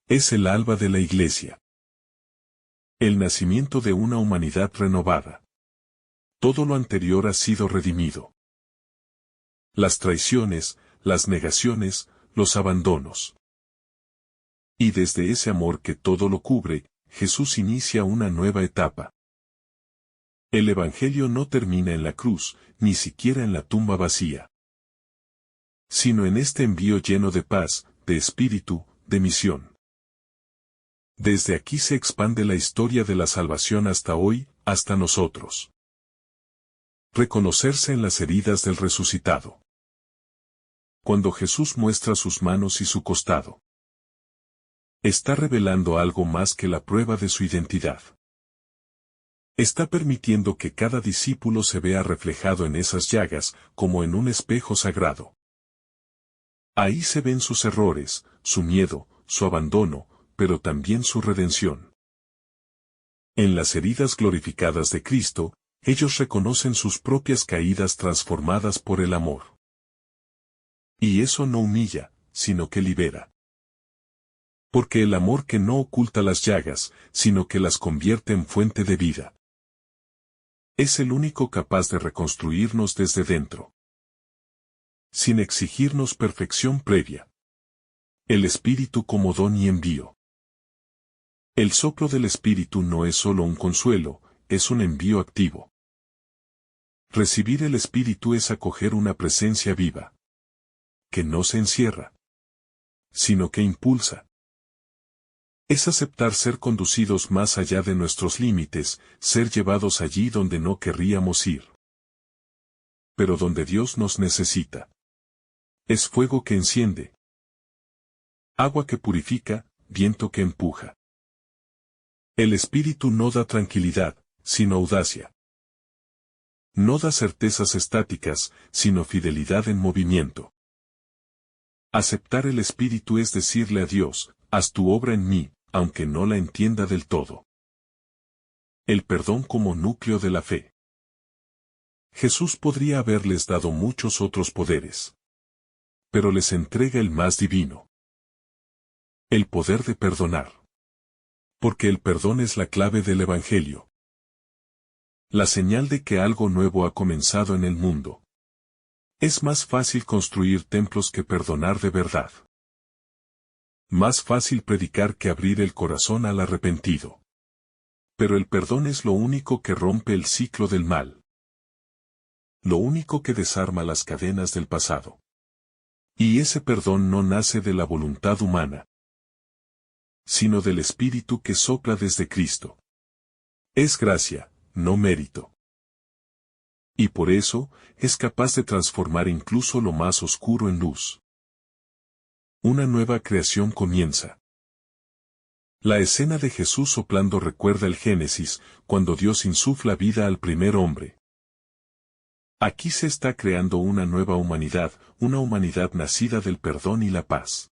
Es el alba de la Iglesia. El nacimiento de una humanidad renovada. Todo lo anterior ha sido redimido. Las traiciones, las negaciones, los abandonos. Y desde ese amor que todo lo cubre, Jesús inicia una nueva etapa. El Evangelio no termina en la cruz, ni siquiera en la tumba vacía, sino en este envío lleno de paz, de espíritu, de misión. Desde aquí se expande la historia de la salvación hasta hoy, hasta nosotros. Reconocerse en las heridas del resucitado. Cuando Jesús muestra sus manos y su costado, está revelando algo más que la prueba de su identidad. Está permitiendo que cada discípulo se vea reflejado en esas llagas, como en un espejo sagrado. Ahí se ven sus errores, su miedo, su abandono, pero también su redención. En las heridas glorificadas de Cristo, ellos reconocen sus propias caídas transformadas por el amor. Y eso no humilla, sino que libera. Porque el amor que no oculta las llagas, sino que las convierte en fuente de vida. Es el único capaz de reconstruirnos desde dentro, sin exigirnos perfección previa. El Espíritu como don y envío. El soplo del Espíritu no es solo un consuelo, es un envío activo. Recibir el Espíritu es acoger una presencia viva, que no se encierra, sino que impulsa. Es aceptar ser conducidos más allá de nuestros límites, ser llevados allí donde no querríamos ir, pero donde Dios nos necesita. Es fuego que enciende, agua que purifica, viento que empuja. El Espíritu no da tranquilidad, sino audacia. No da certezas estáticas, sino fidelidad en movimiento. Aceptar el Espíritu es decirle a Dios, haz tu obra en mí, aunque no la entienda del todo. El perdón como núcleo de la fe. Jesús podría haberles dado muchos otros poderes, pero les entrega el más divino. El poder de perdonar. Porque el perdón es la clave del Evangelio. La señal de que algo nuevo ha comenzado en el mundo. Es más fácil construir templos que perdonar de verdad. Más fácil predicar que abrir el corazón al arrepentido. Pero el perdón es lo único que rompe el ciclo del mal. Lo único que desarma las cadenas del pasado. Y ese perdón no nace de la voluntad humana, sino del Espíritu que sopla desde Cristo. Es gracia, no mérito. Y por eso, es capaz de transformar incluso lo más oscuro en luz. Una nueva creación comienza. La escena de Jesús soplando recuerda el Génesis, cuando Dios insufla vida al primer hombre. Aquí se está creando una nueva humanidad, una humanidad nacida del perdón y la paz.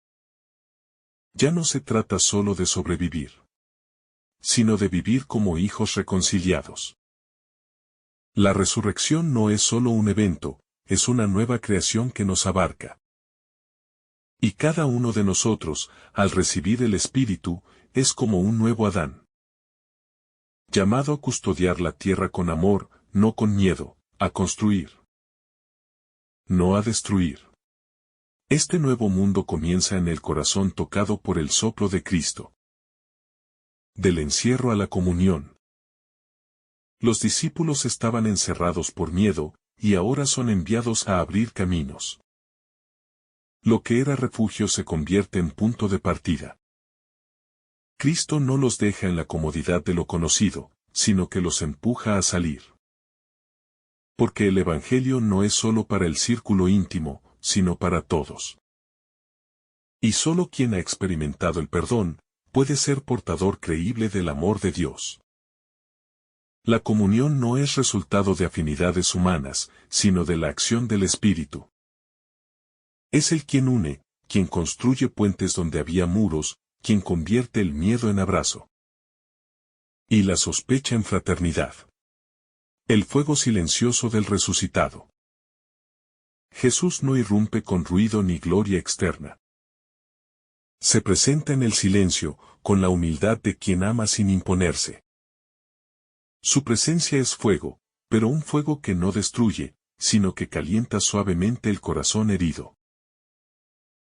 Ya no se trata solo de sobrevivir, sino de vivir como hijos reconciliados. La resurrección no es solo un evento, es una nueva creación que nos abarca. Y cada uno de nosotros, al recibir el Espíritu, es como un nuevo Adán. Llamado a custodiar la tierra con amor, no con miedo, a construir. No a destruir. Este nuevo mundo comienza en el corazón tocado por el soplo de Cristo. Del encierro a la comunión. Los discípulos estaban encerrados por miedo, y ahora son enviados a abrir caminos. Lo que era refugio se convierte en punto de partida. Cristo no los deja en la comodidad de lo conocido, sino que los empuja a salir. Porque el Evangelio no es solo para el círculo íntimo, sino para todos. Y solo quien ha experimentado el perdón, puede ser portador creíble del amor de Dios. La comunión no es resultado de afinidades humanas, sino de la acción del Espíritu. Es el quien une, quien construye puentes donde había muros, quien convierte el miedo en abrazo. Y la sospecha en fraternidad. El fuego silencioso del resucitado. Jesús no irrumpe con ruido ni gloria externa. Se presenta en el silencio, con la humildad de quien ama sin imponerse. Su presencia es fuego, pero un fuego que no destruye, sino que calienta suavemente el corazón herido.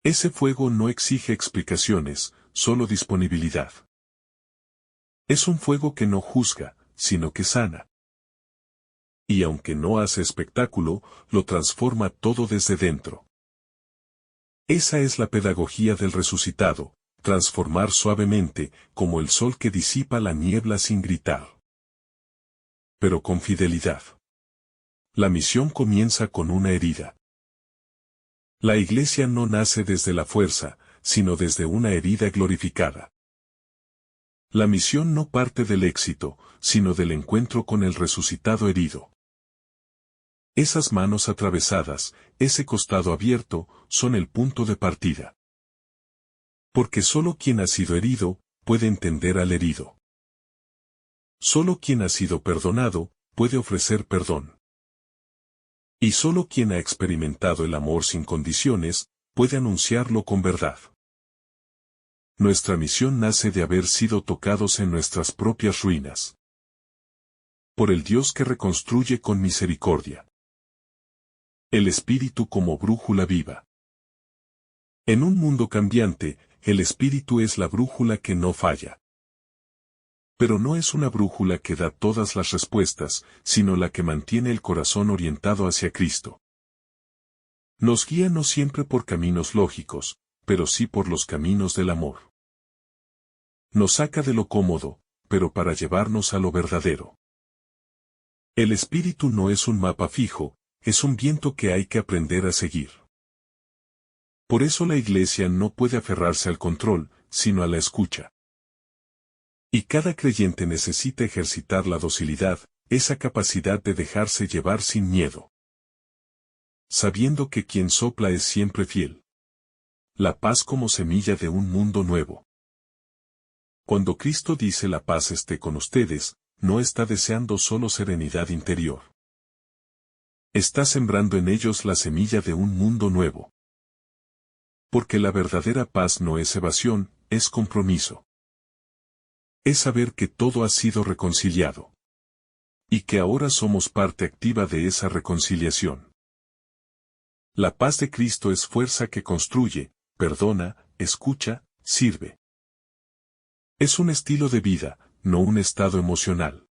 Ese fuego no exige explicaciones, solo disponibilidad. Es un fuego que no juzga, sino que sana. Y aunque no hace espectáculo, lo transforma todo desde dentro. Esa es la pedagogía del resucitado, transformar suavemente, como el sol que disipa la niebla sin gritar. Pero con fidelidad. La misión comienza con una herida. La iglesia no nace desde la fuerza, sino desde una herida glorificada. La misión no parte del éxito, sino del encuentro con el resucitado herido. Esas manos atravesadas, ese costado abierto, son el punto de partida. Porque solo quien ha sido herido, puede entender al herido. Solo quien ha sido perdonado, puede ofrecer perdón. Y solo quien ha experimentado el amor sin condiciones, puede anunciarlo con verdad. Nuestra misión nace de haber sido tocados en nuestras propias ruinas por el Dios que reconstruye con misericordia. El Espíritu como brújula viva. En un mundo cambiante, el Espíritu es la brújula que no falla. Pero no es una brújula que da todas las respuestas, sino la que mantiene el corazón orientado hacia Cristo. Nos guía no siempre por caminos lógicos, pero sí por los caminos del amor. Nos saca de lo cómodo, pero para llevarnos a lo verdadero. El Espíritu no es un mapa fijo, es un viento que hay que aprender a seguir. Por eso la Iglesia no puede aferrarse al control, sino a la escucha. Y cada creyente necesita ejercitar la docilidad, esa capacidad de dejarse llevar sin miedo. Sabiendo que quien sopla es siempre fiel. La paz como semilla de un mundo nuevo. Cuando Cristo dice la paz esté con ustedes, no está deseando solo serenidad interior. Está sembrando en ellos la semilla de un mundo nuevo. Porque la verdadera paz no es evasión, es compromiso. Es saber que todo ha sido reconciliado. Y que ahora somos parte activa de esa reconciliación. La paz de Cristo es fuerza que construye, perdona, escucha, sirve. Es un estilo de vida, no un estado emocional.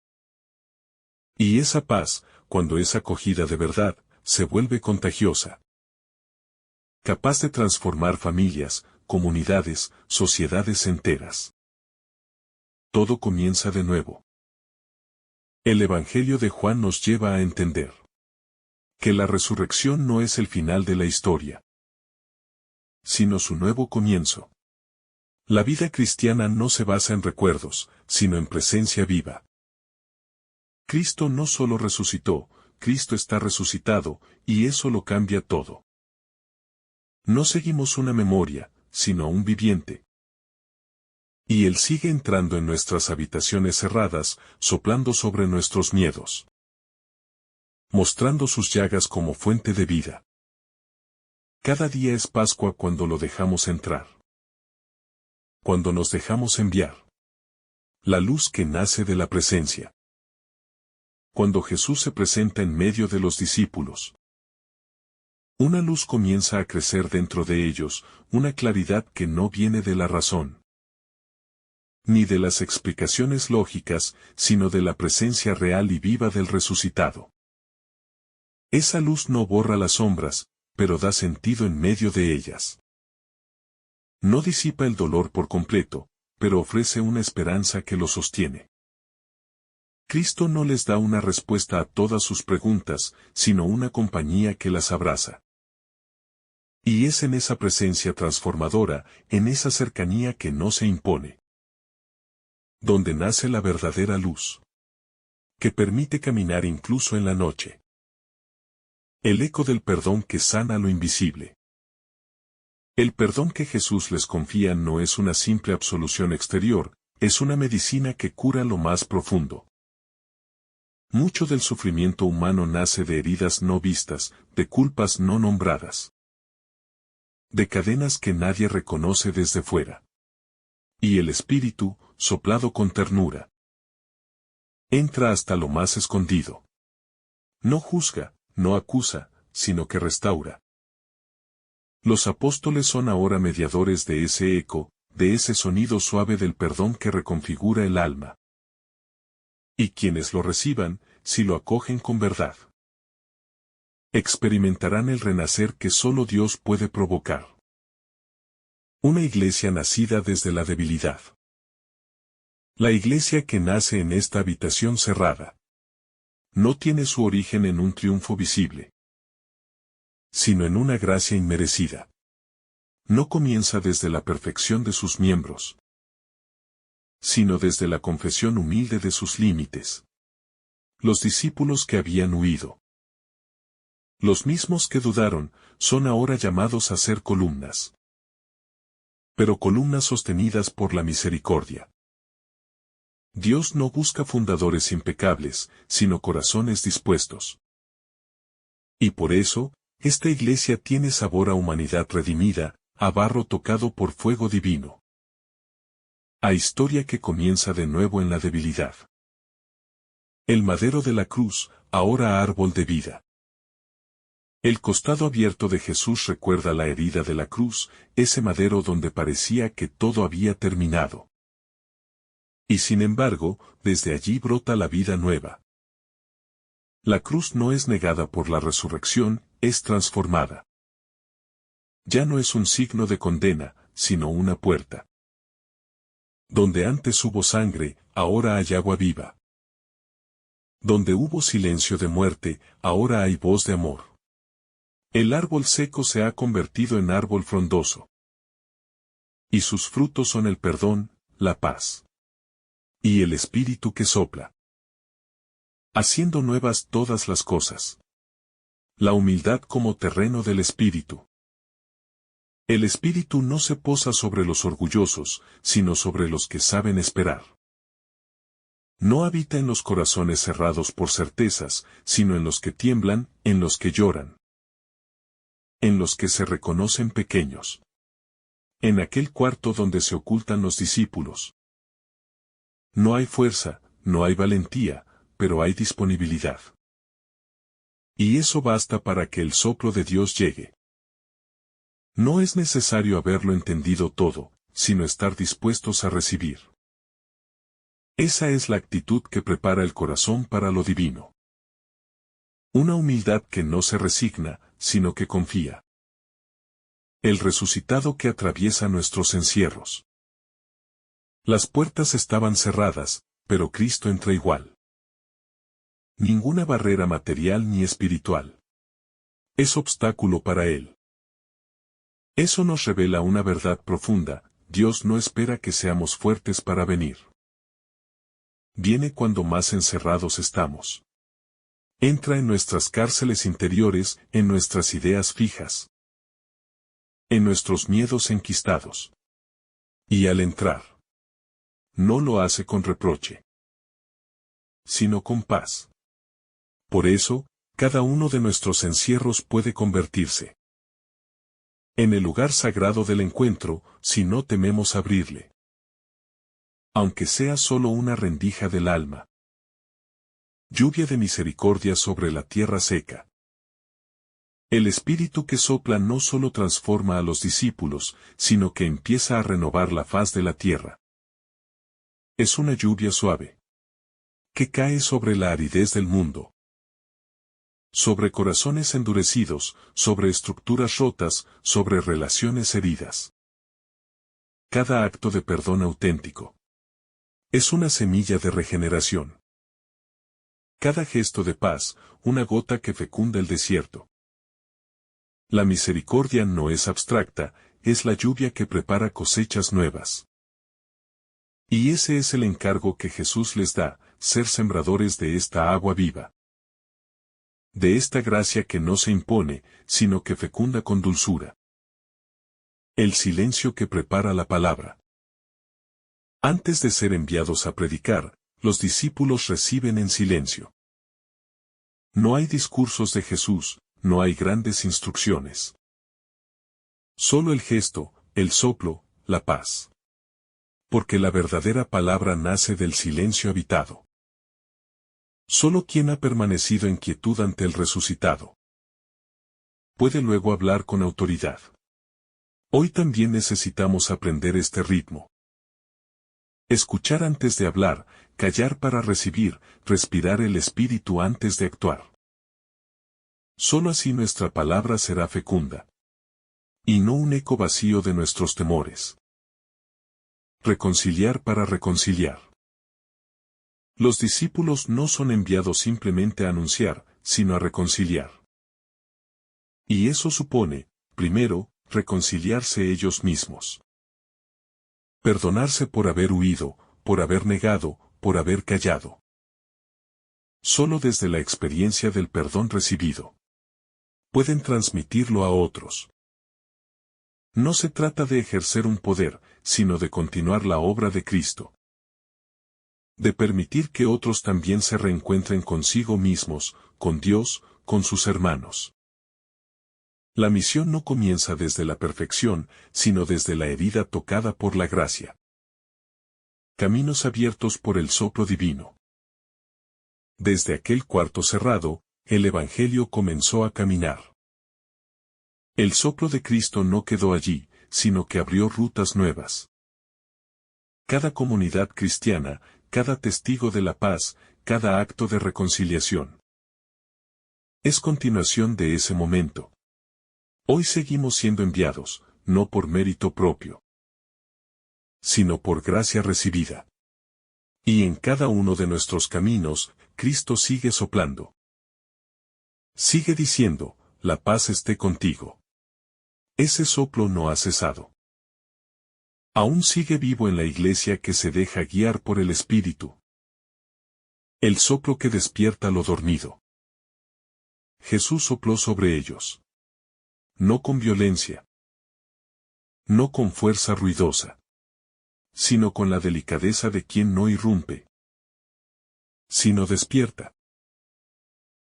Y esa paz, cuando es acogida de verdad, se vuelve contagiosa. Capaz de transformar familias, comunidades, sociedades enteras. Todo comienza de nuevo. El Evangelio de Juan nos lleva a entender que la resurrección no es el final de la historia, sino su nuevo comienzo. La vida cristiana no se basa en recuerdos, sino en presencia viva. Cristo no solo resucitó, Cristo está resucitado, y eso lo cambia todo. No seguimos una memoria, sino un viviente. Y Él sigue entrando en nuestras habitaciones cerradas, soplando sobre nuestros miedos. Mostrando sus llagas como fuente de vida. Cada día es Pascua cuando lo dejamos entrar. Cuando nos dejamos enviar. La luz que nace de la presencia. Cuando Jesús se presenta en medio de los discípulos. Una luz comienza a crecer dentro de ellos, una claridad que no viene de la razón. Ni de las explicaciones lógicas, sino de la presencia real y viva del resucitado. Esa luz no borra las sombras, pero da sentido en medio de ellas. No disipa el dolor por completo, pero ofrece una esperanza que lo sostiene. Cristo no les da una respuesta a todas sus preguntas, sino una compañía que las abraza. Y es en esa presencia transformadora, en esa cercanía que no se impone, donde nace la verdadera luz, que permite caminar incluso en la noche. El eco del perdón que sana lo invisible. El perdón que Jesús les confía no es una simple absolución exterior, es una medicina que cura lo más profundo. Mucho del sufrimiento humano nace de heridas no vistas, de culpas no nombradas. De cadenas que nadie reconoce desde fuera. Y el Espíritu, soplado con ternura, entra hasta lo más escondido. No juzga, no acusa, sino que restaura. Los apóstoles son ahora mediadores de ese eco, de ese sonido suave del perdón que reconfigura el alma. Y quienes lo reciban, si lo acogen con verdad, experimentarán el renacer que solo Dios puede provocar. Una iglesia nacida desde la debilidad. La iglesia que nace en esta habitación cerrada. No tiene su origen en un triunfo visible, sino en una gracia inmerecida. No comienza desde la perfección de sus miembros, sino desde la confesión humilde de sus límites. Los discípulos que habían huido, los mismos que dudaron, son ahora llamados a ser columnas. Pero columnas sostenidas por la misericordia. Dios no busca fundadores impecables, sino corazones dispuestos. Y por eso, Esta iglesia tiene sabor a humanidad redimida, a barro tocado por fuego divino. A historia que comienza de nuevo en la debilidad. El madero de la cruz, ahora árbol de vida. El costado abierto de Jesús recuerda la herida de la cruz, ese madero donde parecía que todo había terminado. Y sin embargo, desde allí brota la vida nueva. La cruz no es negada por la resurrección, es transformada. Ya no es un signo de condena, sino una puerta. Donde antes hubo sangre, ahora hay agua viva. Donde hubo silencio de muerte, ahora hay voz de amor. El árbol seco se ha convertido en árbol frondoso. Y sus frutos son el perdón, la paz. Y el espíritu que sopla. Haciendo nuevas todas las cosas. La humildad como terreno del espíritu. El espíritu no se posa sobre los orgullosos, sino sobre los que saben esperar. No habita en los corazones cerrados por certezas, sino en los que tiemblan, en los que lloran. En los que se reconocen pequeños. En aquel cuarto donde se ocultan los discípulos. No hay fuerza, no hay valentía, pero hay disponibilidad. Y eso basta para que el soplo de Dios llegue. No es necesario haberlo entendido todo, sino estar dispuestos a recibir. Esa es la actitud que prepara el corazón para lo divino. Una humildad que no se resigna, sino que confía. El resucitado que atraviesa nuestros encierros. Las puertas estaban cerradas, pero Cristo entra igual. Ninguna barrera material ni espiritual es obstáculo para Él. Eso nos revela una verdad profunda: Dios no espera que seamos fuertes para venir. Viene cuando más encerrados estamos. Entra en nuestras cárceles interiores, en nuestras ideas fijas, en nuestros miedos enquistados. Y al entrar, no lo hace con reproche, sino con paz. Por eso, cada uno de nuestros encierros puede convertirse en el lugar sagrado del encuentro, si no tememos abrirle. Aunque sea solo una rendija del alma. Lluvia de misericordia sobre la tierra seca. El espíritu que sopla no solo transforma a los discípulos, sino que empieza a renovar la faz de la tierra. Es una lluvia suave, que cae sobre la aridez del mundo. Sobre corazones endurecidos, sobre estructuras rotas, sobre relaciones heridas. Cada acto de perdón auténtico es una semilla de regeneración. Cada gesto de paz, una gota que fecunda el desierto. La misericordia no es abstracta, es la lluvia que prepara cosechas nuevas. Y ese es el encargo que Jesús les da, ser sembradores de esta agua viva. De esta gracia que no se impone, sino que fecunda con dulzura. El silencio que prepara la palabra. Antes de ser enviados a predicar, los discípulos reciben en silencio. No hay discursos de Jesús, no hay grandes instrucciones. Solo el gesto, el soplo, la paz. Porque la verdadera palabra nace del silencio habitado. Solo quien ha permanecido en quietud ante el resucitado puede luego hablar con autoridad. Hoy también necesitamos aprender este ritmo. Escuchar antes de hablar, callar para recibir, respirar el espíritu antes de actuar. Solo así nuestra palabra será fecunda. Y no un eco vacío de nuestros temores. Reconciliar para reconciliar. Los discípulos no son enviados simplemente a anunciar, sino a reconciliar. Y eso supone, primero, reconciliarse ellos mismos. Perdonarse por haber huido, por haber negado, por haber callado. Solo desde la experiencia del perdón recibido pueden transmitirlo a otros. No se trata de ejercer un poder, sino de continuar la obra de Cristo. De permitir que otros también se reencuentren consigo mismos, con Dios, con sus hermanos. La misión no comienza desde la perfección, sino desde la herida tocada por la gracia. Caminos abiertos por el soplo divino. Desde aquel cuarto cerrado, el Evangelio comenzó a caminar. El soplo de Cristo no quedó allí, sino que abrió rutas nuevas. Cada comunidad cristiana, cada testigo de la paz, cada acto de reconciliación. Es continuación de ese momento. Hoy seguimos siendo enviados, no por mérito propio, sino por gracia recibida. Y en cada uno de nuestros caminos, Cristo sigue soplando. Sigue diciendo, la paz esté contigo. Ese soplo no ha cesado. Aún sigue vivo en la iglesia que se deja guiar por el Espíritu. El soplo que despierta lo dormido. Jesús sopló sobre ellos. No con violencia. No con fuerza ruidosa. Sino con la delicadeza de quien no irrumpe. Sino despierta.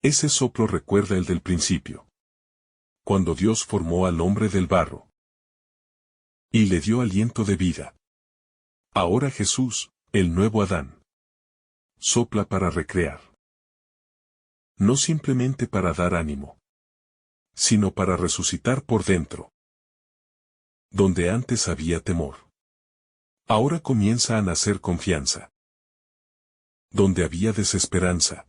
Ese soplo recuerda el del principio. Cuando Dios formó al hombre del barro. Y le dio aliento de vida. Ahora Jesús, el nuevo Adán. Sopla para recrear. No simplemente para dar ánimo. Sino para resucitar por dentro. Donde antes había temor. Ahora comienza a nacer confianza. Donde había desesperanza.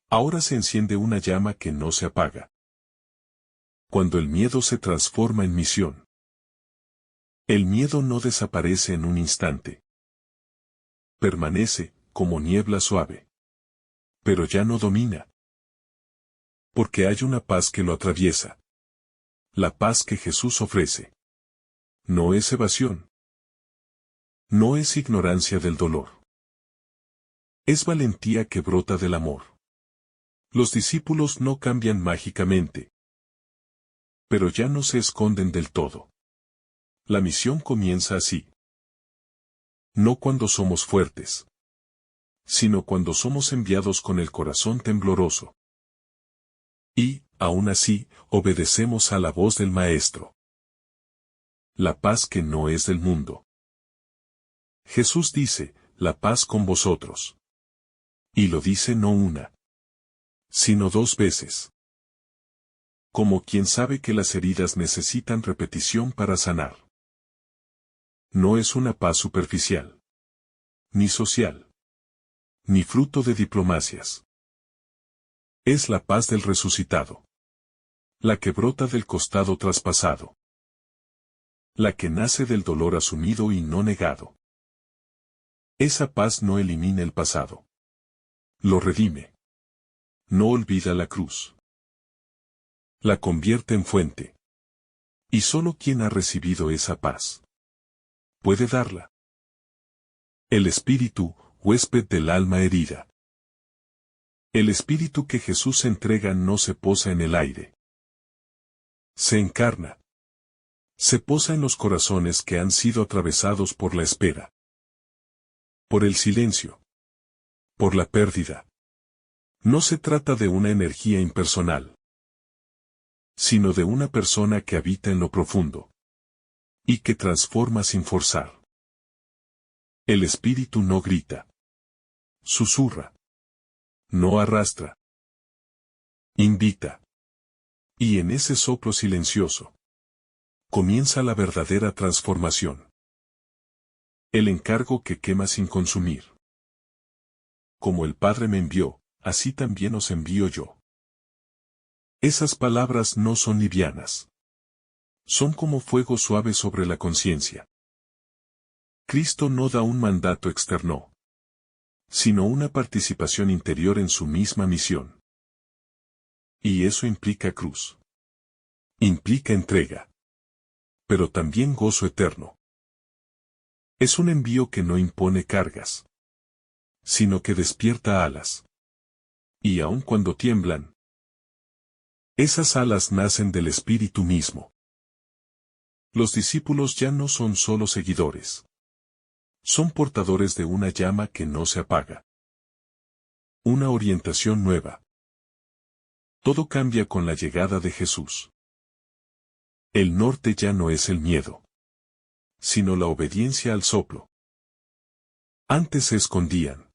Ahora se enciende una llama que no se apaga. Cuando el miedo se transforma en misión. El miedo no desaparece en un instante. Permanece, como niebla suave. Pero ya no domina. Porque hay una paz que lo atraviesa. La paz que Jesús ofrece. No es evasión. No es ignorancia del dolor. Es valentía que brota del amor. Los discípulos no cambian mágicamente. Pero ya no se esconden del todo. La misión comienza así. No cuando somos fuertes. Sino cuando somos enviados con el corazón tembloroso. Y, aún así, obedecemos a la voz del Maestro. La paz que no es del mundo. Jesús dice, la paz con vosotros. Y lo dice no una, sino 2 veces. Como quien sabe que las heridas necesitan repetición para sanar. No es una paz superficial. Ni social. Ni fruto de diplomacias. Es la paz del resucitado. La que brota del costado traspasado. La que nace del dolor asumido y no negado. Esa paz no elimina el pasado. Lo redime. No olvida la cruz. La convierte en fuente. Y solo quien ha recibido esa paz puede darla. El Espíritu, huésped del alma herida. El Espíritu que Jesús entrega no se posa en el aire. Se encarna. Se posa en los corazones que han sido atravesados por la espera. Por el silencio. Por la pérdida. No se trata de una energía impersonal. Sino de una persona que habita en lo profundo. Y que transforma sin forzar. El Espíritu no grita. Susurra. No arrastra. Invita. Y en ese soplo silencioso. Comienza la verdadera transformación. El encargo que quema sin consumir. Como el Padre me envió, así también os envío yo. Esas palabras no son livianas. Son como fuego suave sobre la conciencia. Cristo no da un mandato externo, sino una participación interior en su misma misión. Y eso implica cruz. Implica entrega. Pero también gozo eterno. Es un envío que no impone cargas, sino que despierta alas. Y aun cuando tiemblan, esas alas nacen del Espíritu mismo. Los discípulos ya no son solo seguidores. Son portadores de una llama que no se apaga. Una orientación nueva. Todo cambia con la llegada de Jesús. El norte ya no es el miedo, sino la obediencia al soplo. Antes se escondían.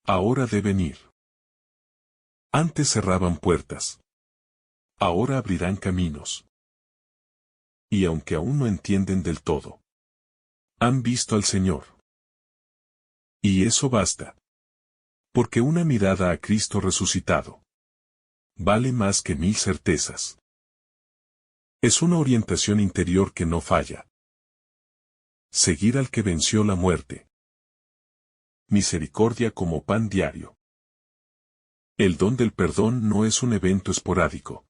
Ahora deben ir. Antes cerraban puertas. Ahora abrirán caminos. Y aunque aún no entienden del todo, han visto al Señor. Y eso basta. Porque una mirada a Cristo resucitado vale más que 1000 certezas. Es una orientación interior que no falla. Seguir al que venció la muerte. Misericordia como pan diario. El don del perdón no es un evento esporádico,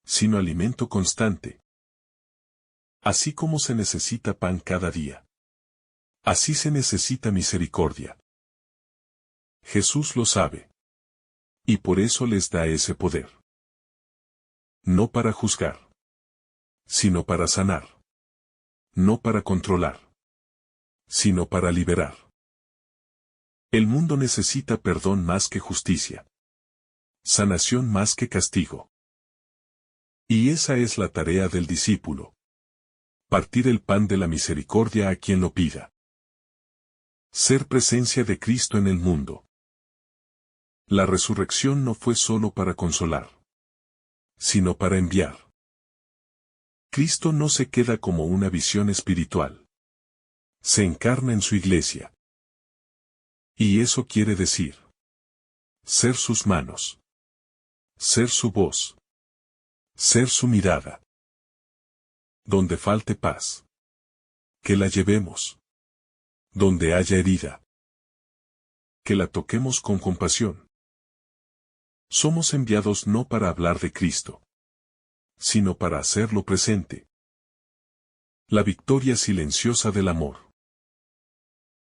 sino alimento constante. Así como se necesita pan cada día, así se necesita misericordia. Jesús lo sabe. Y por eso les da ese poder. No para juzgar, sino para sanar. No para controlar, sino para liberar. El mundo necesita perdón más que justicia. Sanación más que castigo. Y esa es la tarea del discípulo. Partir el pan de la misericordia a quien lo pida. Ser presencia de Cristo en el mundo. La resurrección no fue solo para consolar, sino para enviar. Cristo no se queda como una visión espiritual. Se encarna en su iglesia. Y eso quiere decir ser sus manos, ser su voz, ser su mirada. Donde falte paz, que la llevemos. Donde haya herida, que la toquemos con compasión. Somos enviados no para hablar de Cristo, sino para hacerlo presente. La victoria silenciosa del amor.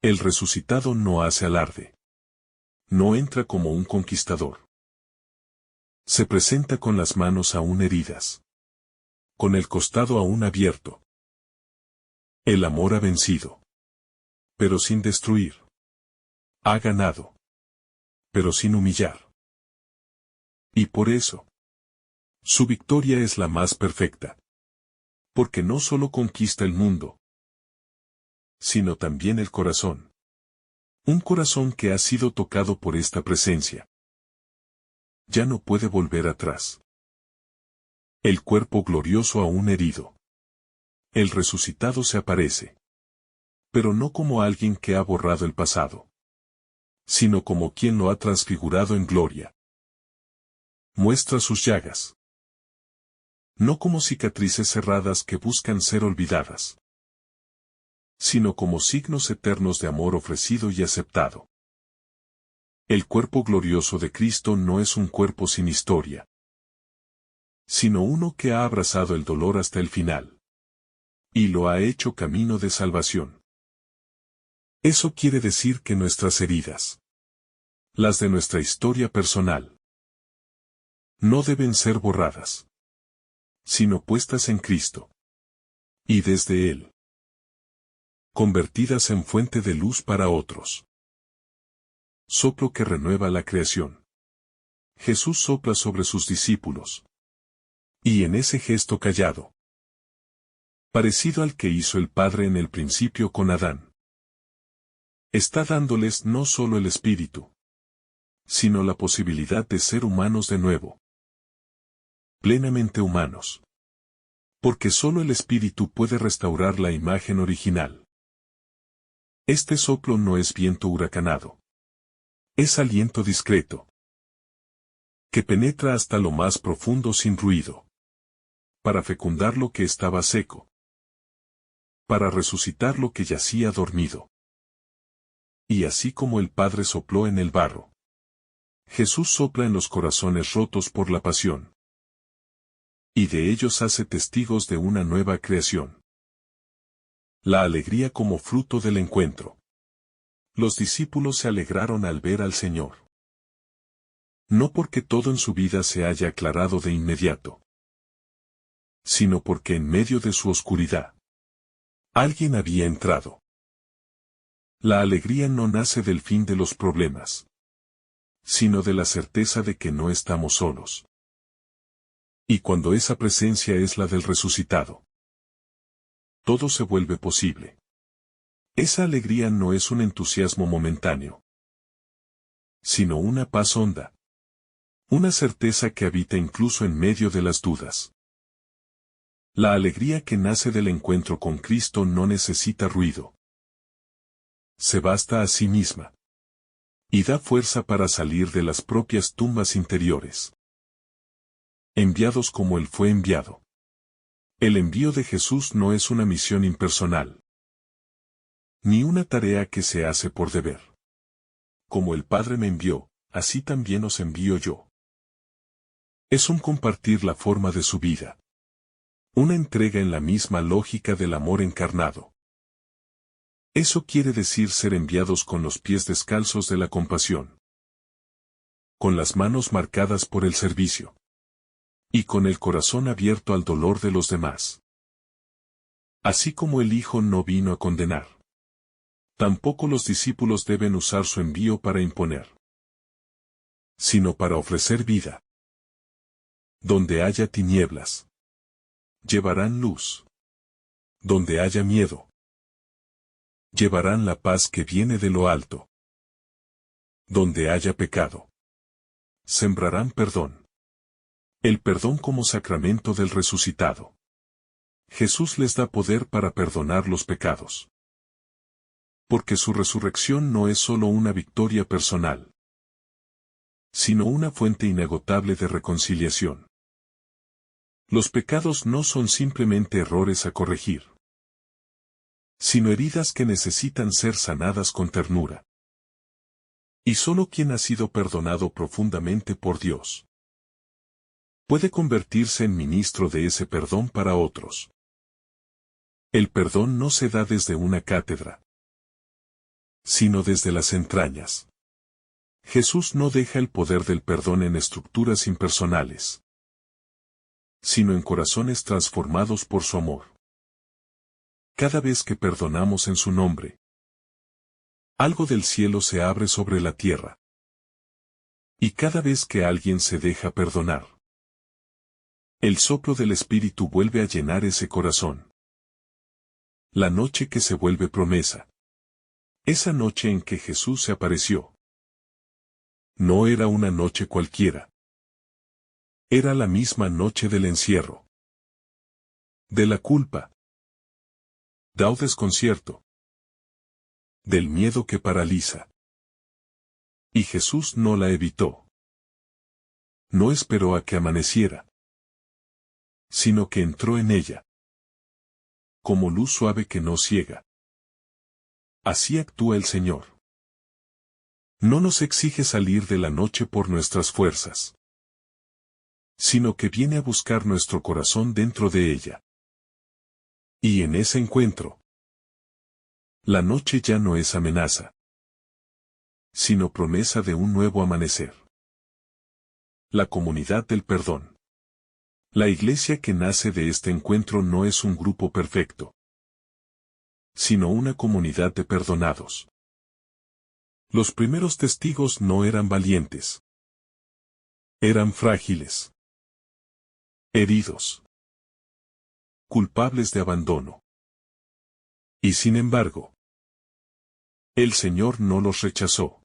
El resucitado no hace alarde. No entra como un conquistador. Se presenta con las manos aún heridas. Con el costado aún abierto. El amor ha vencido. Pero sin destruir. Ha ganado. Pero sin humillar. Y por eso, su victoria es la más perfecta. Porque no solo conquista el mundo, sino también el corazón. Un corazón que ha sido tocado por esta presencia. Ya no puede volver atrás. El cuerpo glorioso aún herido. El resucitado se aparece. Pero no como alguien que ha borrado el pasado, sino como quien lo ha transfigurado en gloria. Muestra sus llagas. No como cicatrices cerradas que buscan ser olvidadas, sino como signos eternos de amor ofrecido y aceptado. El cuerpo glorioso de Cristo no es un cuerpo sin historia, sino uno que ha abrazado el dolor hasta el final. Y lo ha hecho camino de salvación. Eso quiere decir que nuestras heridas, las de nuestra historia personal, no deben ser borradas, sino puestas en Cristo. Y desde Él, convertidas en fuente de luz para otros. Soplo que renueva la creación. Jesús sopla sobre sus discípulos. Y en ese gesto callado, parecido al que hizo el Padre en el principio con Adán, está dándoles no solo el espíritu, sino la posibilidad de ser humanos de nuevo. Plenamente humanos. Porque solo el espíritu puede restaurar la imagen original. Este soplo no es viento huracanado. Es aliento discreto, que penetra hasta lo más profundo sin ruido, para fecundar lo que estaba seco, para resucitar lo que yacía dormido. Y así como el Padre sopló en el barro, Jesús sopla en los corazones rotos por la pasión. Y de ellos hace testigos de una nueva creación. La alegría como fruto del encuentro. Los discípulos se alegraron al ver al Señor. No porque todo en su vida se haya aclarado de inmediato, sino porque en medio de su oscuridad, alguien había entrado. La alegría no nace del fin de los problemas, sino de la certeza de que no estamos solos. Y cuando esa presencia es la del resucitado, todo se vuelve posible. Esa alegría no es un entusiasmo momentáneo, sino una paz honda. Una certeza que habita incluso en medio de las dudas. La alegría que nace del encuentro con Cristo no necesita ruido. Se basta a sí misma. Y da fuerza para salir de las propias tumbas interiores. Enviados como Él fue enviado. El envío de Jesús no es una misión impersonal. Ni una tarea que se hace por deber. Como el Padre me envió, así también os envío yo. Es un compartir la forma de su vida. Una entrega en la misma lógica del amor encarnado. Eso quiere decir ser enviados con los pies descalzos de la compasión. Con las manos marcadas por el servicio. Y con el corazón abierto al dolor de los demás. Así como el Hijo no vino a condenar. Tampoco los discípulos deben usar su envío para imponer. Sino para ofrecer vida. Donde haya tinieblas, llevarán luz. Donde haya miedo, llevarán la paz que viene de lo alto. Donde haya pecado, sembrarán perdón. El perdón como sacramento del resucitado. Jesús les da poder para perdonar los pecados. Porque su resurrección no es solo una victoria personal, sino una fuente inagotable de reconciliación. Los pecados no son simplemente errores a corregir, sino heridas que necesitan ser sanadas con ternura. Y solo quien ha sido perdonado profundamente por Dios puede convertirse en ministro de ese perdón para otros. El perdón no se da desde una cátedra, sino desde las entrañas. Jesús no deja el poder del perdón en estructuras impersonales, sino en corazones transformados por su amor. Cada vez que perdonamos en su nombre, algo del cielo se abre sobre la tierra. Y cada vez que alguien se deja perdonar, el soplo del Espíritu vuelve a llenar ese corazón. La noche que se vuelve promesa. Esa noche en que Jesús se apareció. No era una noche cualquiera. Era la misma noche del encierro. De la culpa. Del desconcierto. Del miedo que paraliza. Y Jesús no la evitó. No esperó a que amaneciera, sino que entró en ella. Como luz suave que no ciega. Así actúa el Señor. No nos exige salir de la noche por nuestras fuerzas, sino que viene a buscar nuestro corazón dentro de ella. Y en ese encuentro, la noche ya no es amenaza, sino promesa de un nuevo amanecer. La comunidad del perdón. La iglesia que nace de este encuentro no es un grupo perfecto, sino una comunidad de perdonados. Los primeros testigos no eran valientes. Eran frágiles. Heridos. Culpables de abandono. Y sin embargo, el Señor no los rechazó,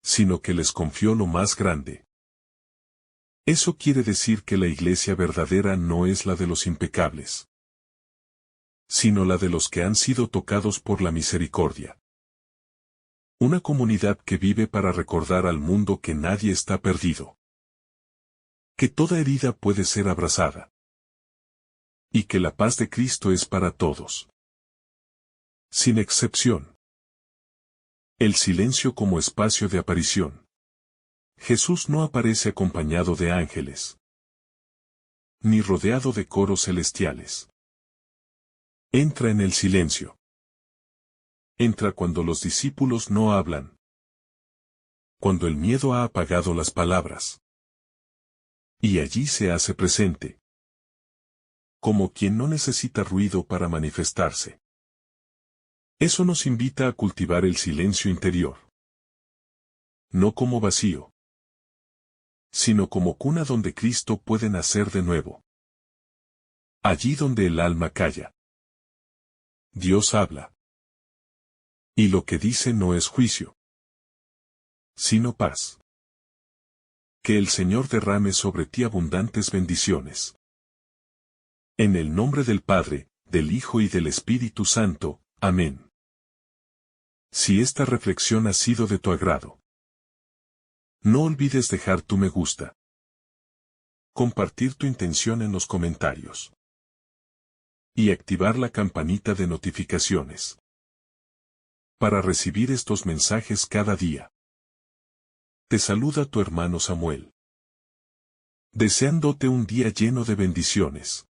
sino que les confió lo más grande. Eso quiere decir que la iglesia verdadera no es la de los impecables, sino la de los que han sido tocados por la misericordia. Una comunidad que vive para recordar al mundo que nadie está perdido, que toda herida puede ser abrazada, y que la paz de Cristo es para todos, sin excepción. El silencio como espacio de aparición. Jesús no aparece acompañado de ángeles, ni rodeado de coros celestiales. Entra en el silencio. Entra cuando los discípulos no hablan, cuando el miedo ha apagado las palabras. Y allí se hace presente, como quien no necesita ruido para manifestarse. Eso nos invita a cultivar el silencio interior. No como vacío, sino como cuna donde Cristo puede nacer de nuevo. Allí donde el alma calla, Dios habla. Y lo que dice no es juicio, sino paz. Que el Señor derrame sobre ti abundantes bendiciones. En el nombre del Padre, del Hijo y del Espíritu Santo. Amén. Si esta reflexión ha sido de tu agrado, no olvides dejar tu me gusta, compartir tu intención en los comentarios y activar la campanita de notificaciones para recibir estos mensajes cada día. Te saluda tu hermano Samuel, deseándote un día lleno de bendiciones.